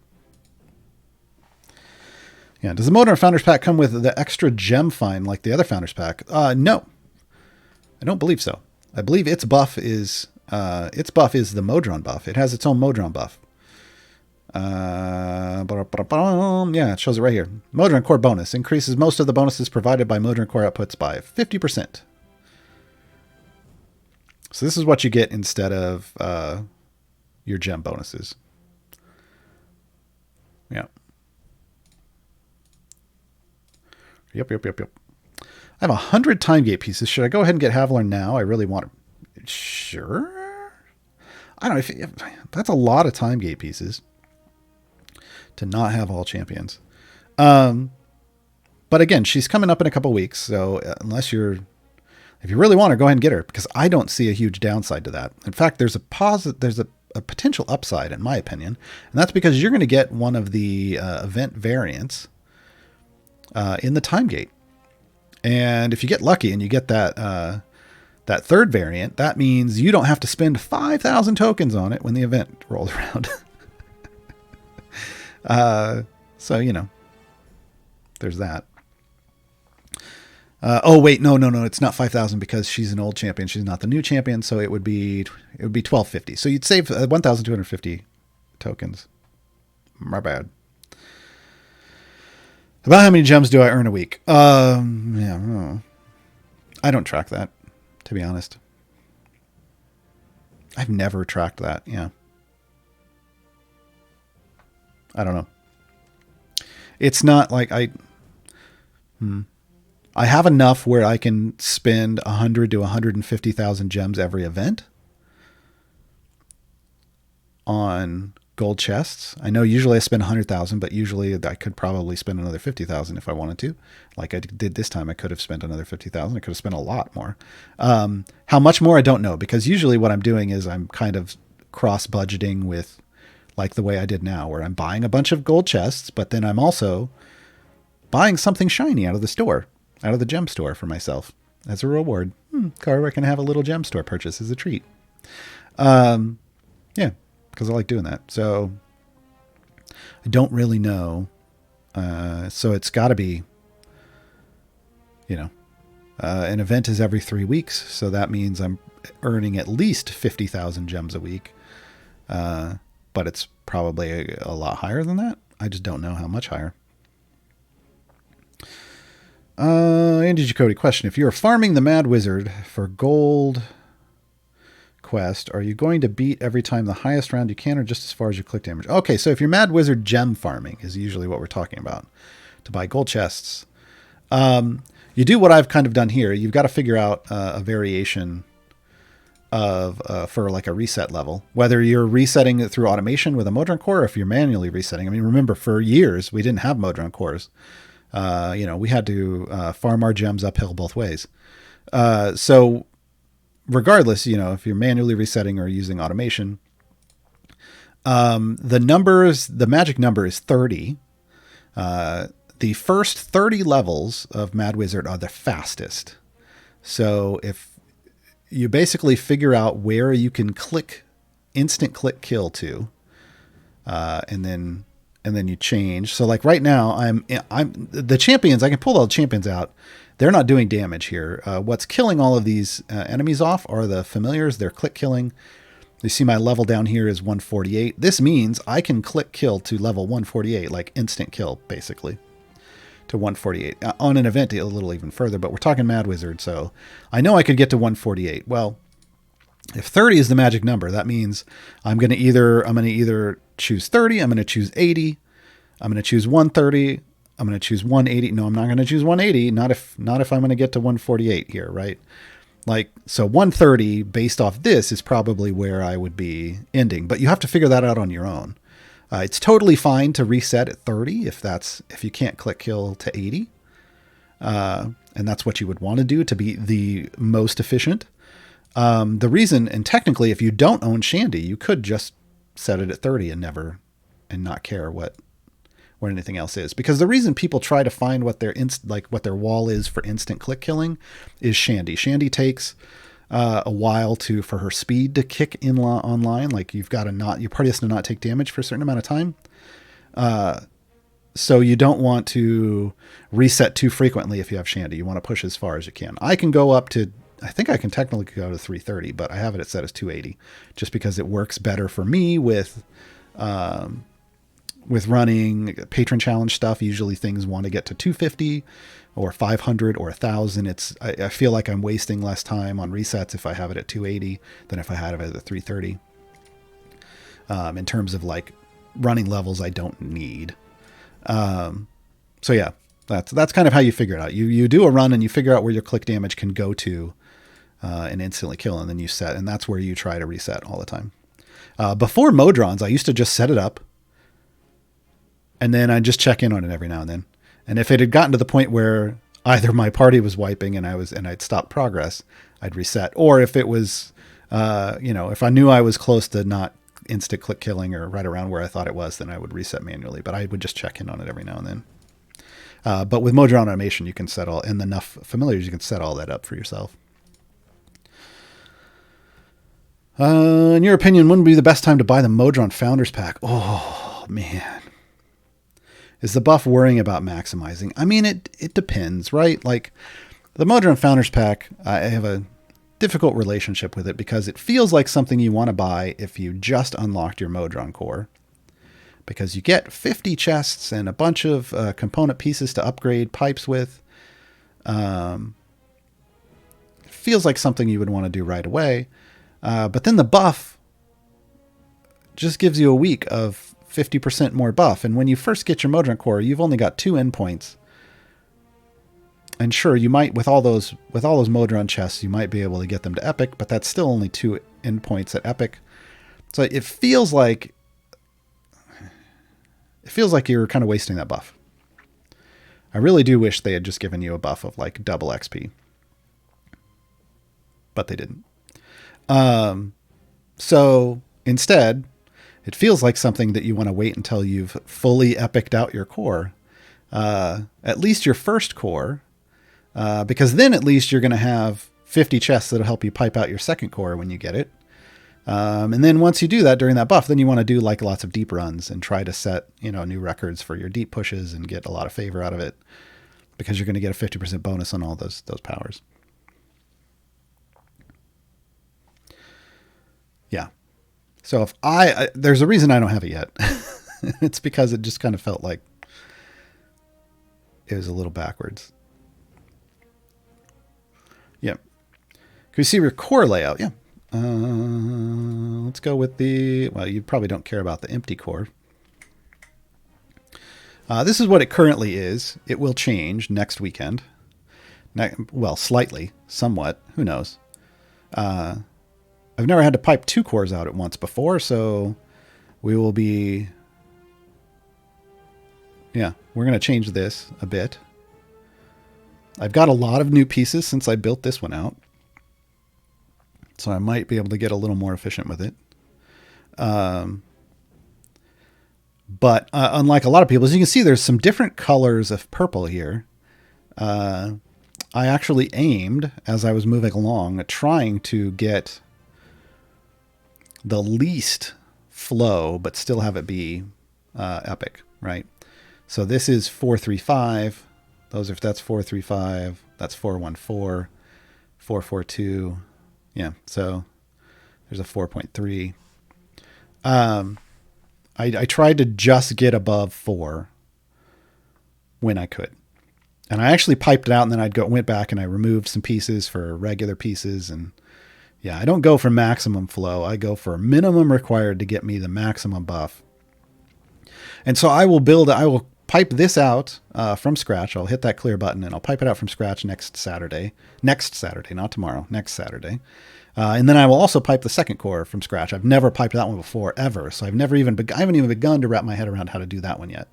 Yeah, does the Modern Founders Pack come with the extra gem find like the other Founders Pack? No. I don't believe so. I believe its buff is the Modron buff. It has its own Modron buff. Yeah, it shows it right here. Modron Core bonus increases most of the bonuses provided by Modron Core outputs by 50%. So this is what you get instead of your gem bonuses. Yeah. Yep. I have 100 time gate pieces. Should I go ahead and get Havilar now? I really want to. Sure. I don't know. That's a lot of time gate pieces to not have all champions. But again, she's coming up in a couple weeks. So if you really want her, go ahead and get her, because I don't see a huge downside to that. In fact, there's a potential upside, in my opinion. And that's because you're going to get one of the event variants in the time gate. And if you get lucky and you get that third variant, that means you don't have to spend 5,000 tokens on it when the event rolls around. So, there's that. Oh wait, no, it's not 5,000 because she's an old champion. She's not the new champion, so it would be 1,250. So you'd save 1,250 tokens. My bad. About how many gems do I earn a week? Yeah, I don't track that, to be honest. I've never tracked that. Yeah, I don't know. It's not like I have enough where I can spend 100 to 150,000 gems every event on gold chests. I know usually I spend 100,000, but usually I could probably spend another 50,000 if I wanted to. Like I did this time, I could have spent another 50,000. I could have spent a lot more. How much more, I don't know, because usually what I'm doing is I'm kind of cross budgeting with like the way I did now, where I'm buying a bunch of gold chests, but then I'm also buying something shiny out of the store, out of the gem store for myself as a reward. Gaarawarr can have a little gem store purchase as a treat. Yeah, because I like doing that. So I don't really know. So it's got to be, an event is every 3 weeks. So that means I'm earning at least 50,000 gems a week. But it's probably a lot higher than that. I just don't know how much higher. Andy Jacoby question. If you're farming the Mad Wizard for gold quest, are you going to beat every time the highest round you can, or just as far as your click damage? Okay, so if you're Mad Wizard gem farming is usually what we're talking about, to buy gold chests. You do what I've kind of done here. You've got to figure out a variation of for like a reset level, whether you're resetting it through automation with a Modron core, or if you're manually resetting. I mean, remember, for years we didn't have Modron cores. We had to farm our gems uphill both ways. So regardless, if you're manually resetting or using automation, the magic number is 30. The first 30 levels of Mad Wizard are the fastest. So if you basically figure out where you can instant click kill to, and then you change. So like right now I'm the champions, I can pull all the champions out. They're not doing damage here. What's killing all of these enemies off are the familiars. They're click killing. You see my level down here is 148. This means I can click kill to level 148, like instant kill basically, to 148. On an event a little even further, but we're talking Mad Wizard, so I know I could get to 148. Well, if 30 is the magic number, that means I'm going to either choose 30, I'm going to choose 80, I'm going to choose 130, I'm going to choose 180. No, I'm not going to choose 180. Not if I'm going to get to 148 here, right? Like, so 130 based off this is probably where I would be ending, but you have to figure that out on your own. It's totally fine to reset at 30 if you can't click kill to 80. And that's what you would want to do to be the most efficient. The reason, and technically if you don't own Shandy, you could just set it at 30 and not care what anything else is, because the reason people try to find what their what their wall is for instant click killing is Shandy. Shandy takes a while for her speed to kick in online. Like your party has to not take damage for a certain amount of time. So you don't want to reset too frequently if you have Shandy. You want to push as far as you can. I can go up to, I think I can technically go to 330, but I have it set as 280 just because it works better for me with running Patron challenge stuff. Usually things want to get to 250 or 500 or 1,000. I feel like I'm wasting less time on resets if I have it at 280 than if I had it at 330. In terms of like running levels I don't need. So yeah, that's kind of how you figure it out. You do a run and you figure out where your click damage can go to and instantly kill, and then you set, and that's where you try to reset all the time. Before Modrons, I used to just set it up, and then I'd just check in on it every now and then. And if it had gotten to the point where either my party was wiping and I'd stopped progress, I'd reset. Or if it was, if I knew I was close to not instant click killing or right around where I thought it was, then I would reset manually. But I would just check in on it every now and then. But with Modron automation, you can set and enough familiars, you can set all that up for yourself. In your opinion, when would be the best time to buy the Modron Founders Pack? Oh, man. Is the buff worrying about maximizing? I mean, it depends, right? Like the Modron Founders Pack, I have a difficult relationship with it because it feels like something you want to buy if you just unlocked your Modron core, because you get 50 chests and a bunch of component pieces to upgrade pipes with. Feels like something you would want to do right away. But then the buff just gives you a week of 50% more buff. And when you first get your Modron core, you've only got 2 endpoints. And sure, you might with all those Modron chests, you might be able to get them to epic, but that's still only 2 endpoints at epic. So it feels like you're kind of wasting that buff. I really do wish they had just given you a buff of like double XP, but they didn't. So instead, it feels like something that you want to wait until you've fully epiced out your core, at least your first core, because then at least you're going to have 50 chests that'll help you pipe out your second core when you get it. And then once you do that during that buff, then you want to do like lots of deep runs and try to set, new records for your deep pushes and get a lot of favor out of it, because you're going to get a 50% bonus on all those powers. Yeah. So if there's a reason I don't have it yet. It's because it just kind of felt like it was a little backwards. Yep. Can you see your core layout? Yeah. Let's go with well, you probably don't care about the empty core. This is what it currently is. It will change next weekend. Well, slightly, somewhat. Who knows? I've never had to pipe 2 cores out at once before, so we will be... Yeah, we're going to change this a bit. I've got a lot of new pieces since I built this one out, so I might be able to get a little more efficient with it. But unlike a lot of people, as you can see, there's some different colors of purple here. I actually aimed, as I was moving along, at trying to get the least flow, but still have it be epic, right? So this is 435. That's 435. That's 414, 442. Yeah, so there's a 4.3. I tried to just get above 4 when I could. And I actually piped it out, and then went back and I removed some pieces for regular pieces. And yeah, I don't go for maximum flow. I go for minimum required to get me the maximum buff. And so I will pipe this out from scratch. I'll hit that clear button and I'll pipe it out from scratch next Saturday, not tomorrow, next Saturday. And then I will also pipe the second core from scratch. I've never piped that one before ever. So I haven't even begun to wrap my head around how to do that one yet.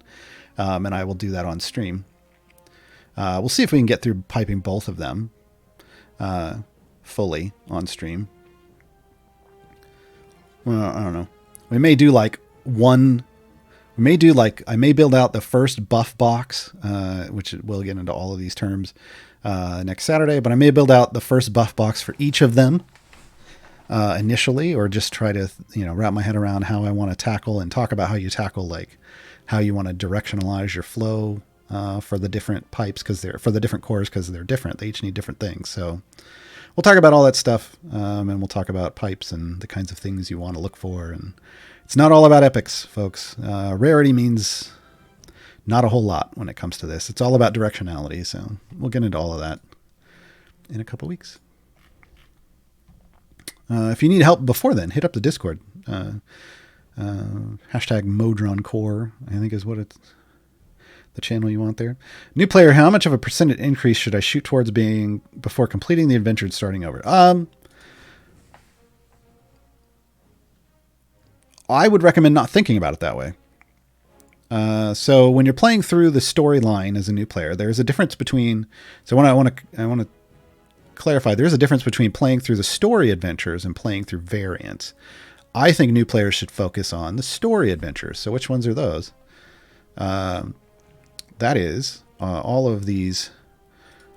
And I will do that on stream. We'll see if we can get through piping both of them fully on stream. Well, I don't know. We may do like one. We may do like, I may build out the first buff box, which we'll get into all of these terms next Saturday, but I may build out the first buff box for each of them initially, or just try to, wrap my head around how I want to tackle and talk about how you tackle, like how you want to directionalize your flow for the different pipes, for the different cores, because they're different. They each need different things. So we'll talk about all that stuff, and we'll talk about pipes and the kinds of things you want to look for. And it's not all about epics, folks. Rarity means not a whole lot when it comes to this. It's all about directionality. So we'll get into all of that in a couple weeks. If you need help before then, hit up the Discord. Hashtag Modron Core, I think is what it's the channel you want there. New player, how much of a percentage increase should I shoot towards being before completing the adventure and starting over? I would recommend not thinking about it that way. So when you're playing through the storyline as a new player, there's a difference between. So I want to clarify. There's a difference between playing through the story adventures and playing through variants. I think new players should focus on the story adventures. So which ones are those? That is all of these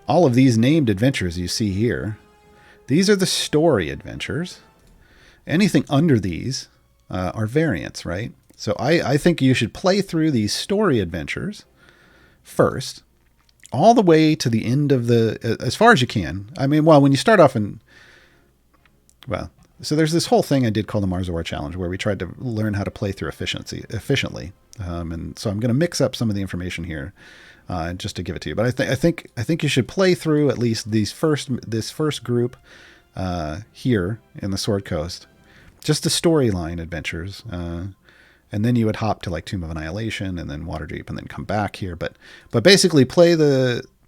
named adventures you see here. These are the story adventures. Anything under these are variants, right? So I think you should play through these story adventures first, all the way to the end of as far as you can. I mean, well, when you start off so there's this whole thing I did called the Mars War Challenge, where we tried to learn how to play through efficiently. And so I'm going to mix up some of the information here just to give it to you. But I think you should play through at least this first group here in the Sword Coast, just the storyline adventures. And then you would hop to like Tomb of Annihilation and then Waterdeep and then come back here. But basically play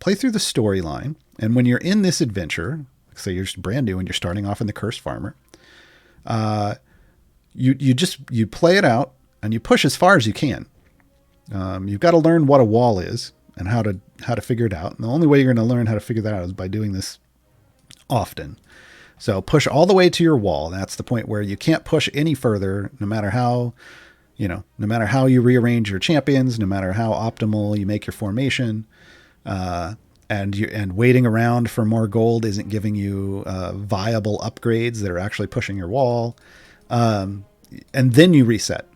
play through the storyline. And when you're in this adventure, say you're just brand new and you're starting off in the Cursed Farmer, you play it out and you push as far as you can. You've got to learn what a wall is and how to figure it out. And the only way you're going to learn how to figure that out is by doing this often. So push all the way to your wall. That's the point where you can't push any further, no matter how you rearrange your champions, no matter how optimal you make your formation, and waiting around for more gold isn't giving you viable upgrades that are actually pushing your wall. And then you reset.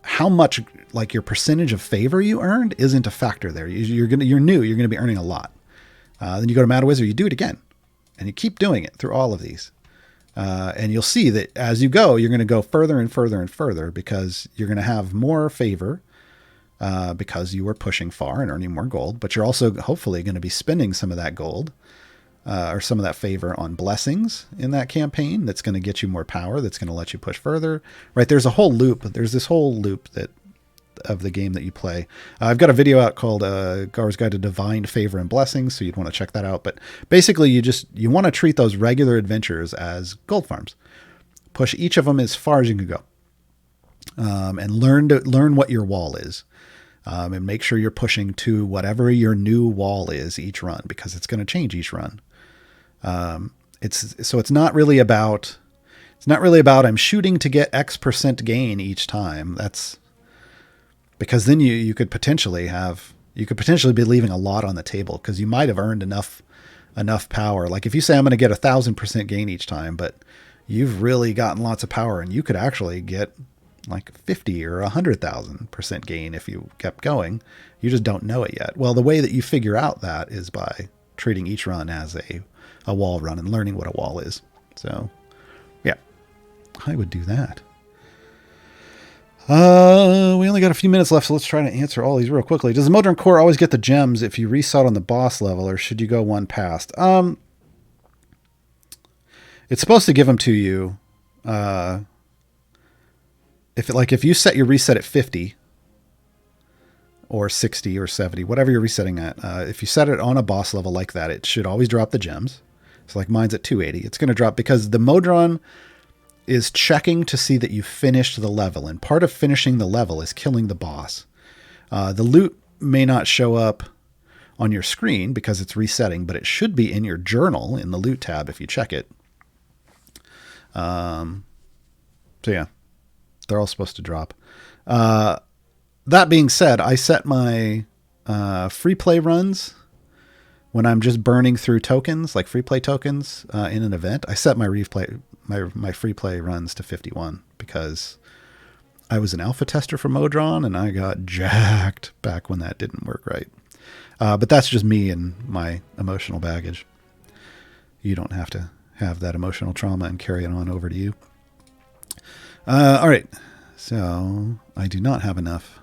How much, like, your percentage of favor you earned isn't a factor there. You're new. You're gonna be earning a lot. Then you go to Mad Wizard. You do it again, and you keep doing it through all of these. And you'll see that as you go, you're going to go further and further and further because you're going to have more favor because you were pushing far and earning more gold. But you're also hopefully going to be spending some of that gold or some of that favor on blessings in that campaign. That's going to get you more power. That's going to let you push further. Right? There's a whole loop. There's this whole loop of the game that you play. I've got a video out called Gaarawarr's Guide to Divine Favor and Blessings, so you'd want to check that out. But basically, you want to treat those regular adventures as gold farms. Push each of them as far as you can go, and learn what your wall is, and make sure you're pushing to whatever your new wall is each run, because it's going to change each run. It's not really about I'm shooting to get X% gain each time. That's because then you could potentially be leaving a lot on the table because you might have earned enough power. Like if you say I'm going to get 1,000% gain each time, but you've really gotten lots of power and you could actually get like 50 or 100,000% gain if you kept going. You just don't know it yet. Well, the way that you figure out that is by treating each run as a wall run and learning what a wall is. So yeah, I would do that. We only got a few minutes left, so let's try to answer all these real quickly. Does the Modron Core always get the gems if you reset on the boss level, or should you go one past? It's supposed to give them to you. If you set your reset at 50 or 60 or 70, whatever you're resetting at, if you set it on a boss level like that, it should always drop the gems. So like mine's at 280. It's going to drop because the Modron is checking to see that you finished the level. And part of finishing the level is killing the boss. The loot may not show up on your screen because it's resetting, but it should be in your journal in the loot tab if you check it. So yeah, they're all supposed to drop. That being said, I set my free play runs when I'm just burning through tokens, like free play tokens in an event. I set my free play runs to 51 because I was an alpha tester for Modron and I got jacked back when that didn't work right. But that's just me and my emotional baggage. You don't have to have that emotional trauma and carry it on over to you. All right. So I do not have enough.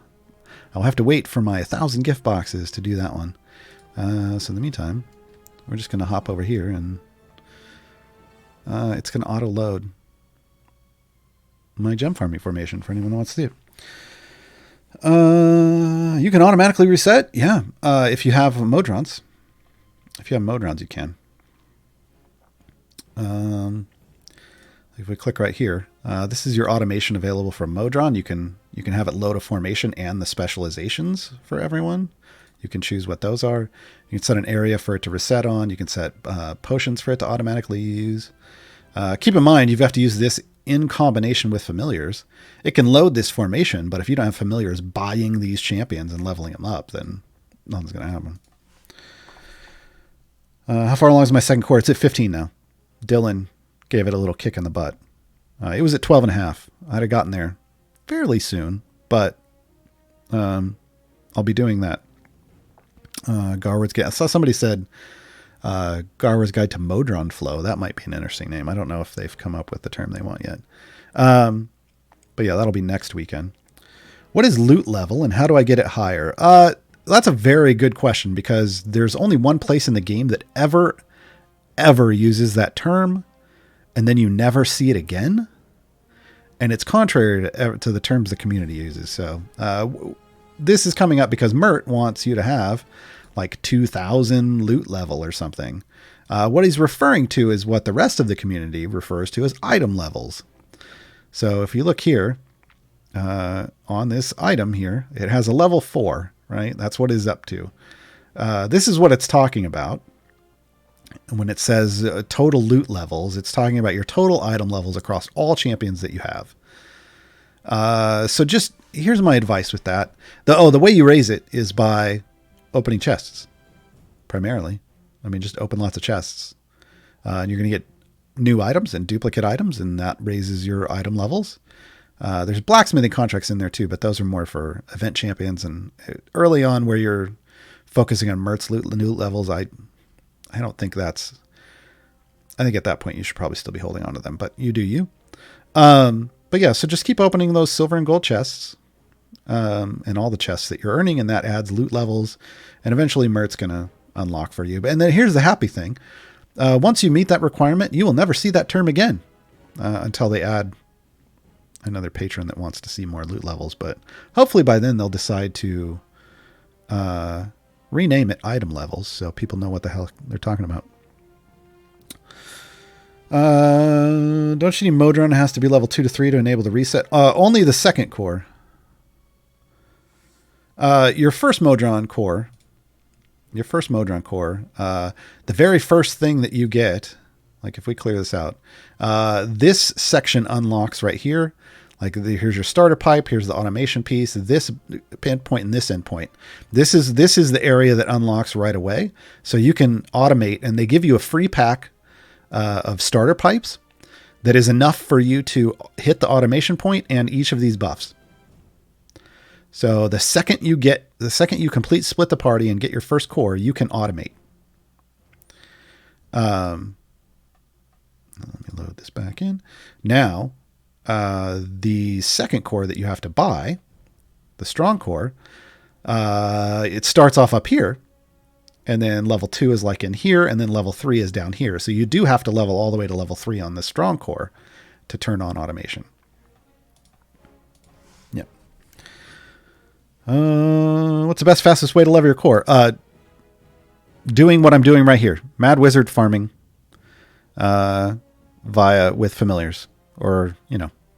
I'll have to wait for my 1,000 gift boxes to do that one. So in the meantime, we're just going to hop over here and it's going to auto load my gem farming formation for anyone who wants to do it. You can automatically reset. Yeah. If you have Modrons. If you have Modrons, you can. If we click right here, this is your automation available for Modron. You can have it load a formation and the specializations for everyone. You can choose what those are. You can set an area for it to reset on. You can set potions for it to automatically use. Keep in mind, you have to use this in combination with familiars. It can load this formation, but if you don't have familiars buying these champions and leveling them up, then nothing's going to happen. How far along is my second core? It's at 15 now. Dylan gave it a little kick in the butt. It was at 12.5. I'd have gotten there fairly soon, but I'll be doing that. Gaarawarr's Guide. I saw somebody said Gaarawarr's Guide to Modron Flow. That might be an interesting name. I don't know if they've come up with the term they want yet. But yeah, that'll be next weekend. What is loot level and how do I get it higher? That's a very good question because there's only one place in the game that ever uses that term and then you never see it again. And it's contrary to the terms the community uses. So this is coming up because Mert wants you to have like 2,000 loot level or something. What he's referring to is what the rest of the community refers to as item levels. So if you look here on this item here, it has a level 4, right? That's what it's up to. This is what it's talking about. When it says total loot levels, it's talking about your total item levels across all champions that you have. So just here's my advice with that. The way you raise it is by opening chests, primarily. I mean, just open lots of chests. And you're going to get new items and duplicate items, and that raises your item levels. There's blacksmithing contracts in there too, but those are more for event champions. And early on where you're focusing on Mert's loot levels, I don't think that's... I think at that point you should probably still be holding on to them, but you do you. But yeah, so just keep opening those silver and gold chests and all the chests that you're earning, and that adds loot levels, and eventually Mert's going to unlock for you. And then here's the happy thing. Once you meet that requirement, you will never see that term again until they add another patron that wants to see more loot levels. But hopefully by then they'll decide to rename it item levels so people know what the hell they're talking about. Don't you need Modron has to be level 2 to 3 to enable the reset? Only the second core. Your first Modron core, the very first thing that you get, like if we clear this out, this section unlocks right here. Like here's your starter pipe, here's the automation piece, this endpoint and this endpoint. This is the area that unlocks right away. So you can automate, and they give you a free pack of starter pipes that is enough for you to hit the automation point and each of these buffs. So the second you complete split the party and get your first core, you can automate. Let me load this back in. Now, the second core that you have to buy, the strong core, it starts off up here. And then level 2 is like in here, and then level 3 is down here. So you do have to level all the way to level 3 on the strong core to turn on automation. Yep. What's the best, fastest way to level your core? Doing what I'm doing right here. Mad Wizard farming with familiars, or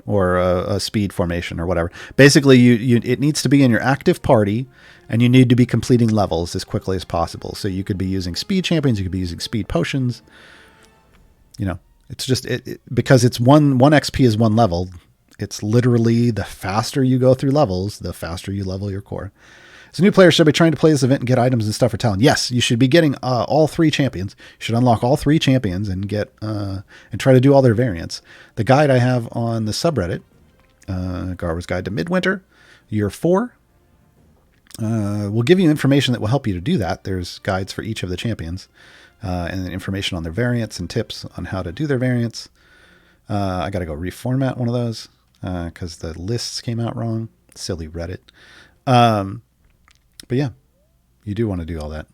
a speed formation or whatever. Basically, it needs to be in your active party, and you need to be completing levels as quickly as possible. So you could be using speed champions, you could be using speed potions. It's just because it's one XP is one level. It's literally the faster you go through levels, the faster you level your core. So new players should be trying to play this event and get items and stuff for Talon. Yes, you should be getting all 3 champions. You should unlock all 3 champions and get and try to do all their variants. The guide I have on the subreddit, Gaarawarr's Guide to Midwinter, Year 4, will give you information that will help you to do that. There's guides for each of the champions and information on their variants and tips on how to do their variants. I got to go reformat one of those because the lists came out wrong. Silly Reddit. But yeah, you do want to do all that.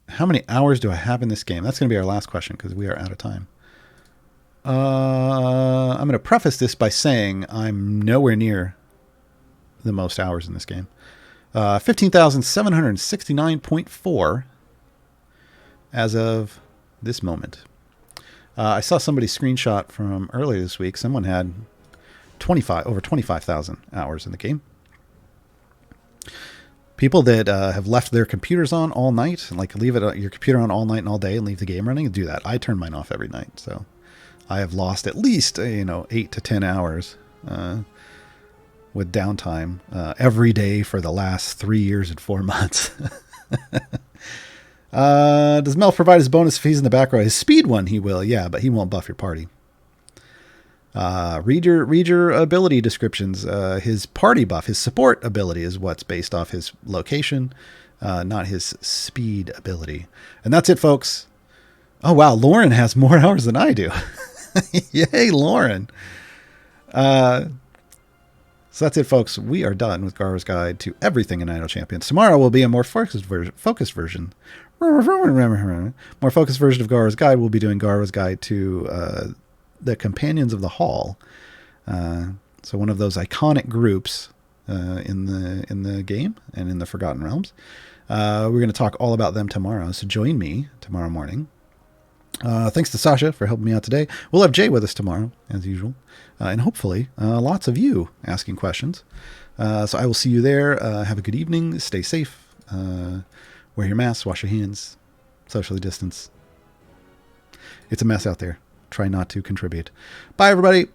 How many hours do I have in this game? That's going to be our last question because we are out of time. I'm going to preface this by saying I'm nowhere near the most hours in this game. 15,769.4 as of this moment. I saw somebody's screenshot from earlier this week. Someone had over 25,000 hours in the game. People that have left their computers on all night, like leave your computer on all night and all day and leave the game running, do that. I turn mine off every night. So I have lost at least 8 to 10 hours with downtime every day for the last 3 years and 4 months. Does Mel provide his bonus if he's in the back row? His speed one, he will, yeah, but he won't buff your party. Read your ability descriptions. His party buff, his support ability is what's based off his location, not his speed ability. And that's it, folks. Oh, wow. Lauren has more hours than I do. Yay, Lauren. So that's it, folks. We are done with Gaarawarr's Guide to everything in Idle Champions. Tomorrow will be a more focused version. More focused version of Gaarawarr's Guide. We'll be doing Gaarawarr's Guide to the Companions of the Hall. So one of those iconic groups in the game and in the Forgotten Realms. We're going to talk all about them tomorrow, so join me tomorrow morning. Thanks to Sasha for helping me out today. We'll have Jay with us tomorrow, as usual, and hopefully lots of you asking questions. So I will see you there. Have a good evening. Stay safe. Wear your mask. Wash your hands. Socially distance. It's a mess out there. Try not to contribute. Bye, everybody.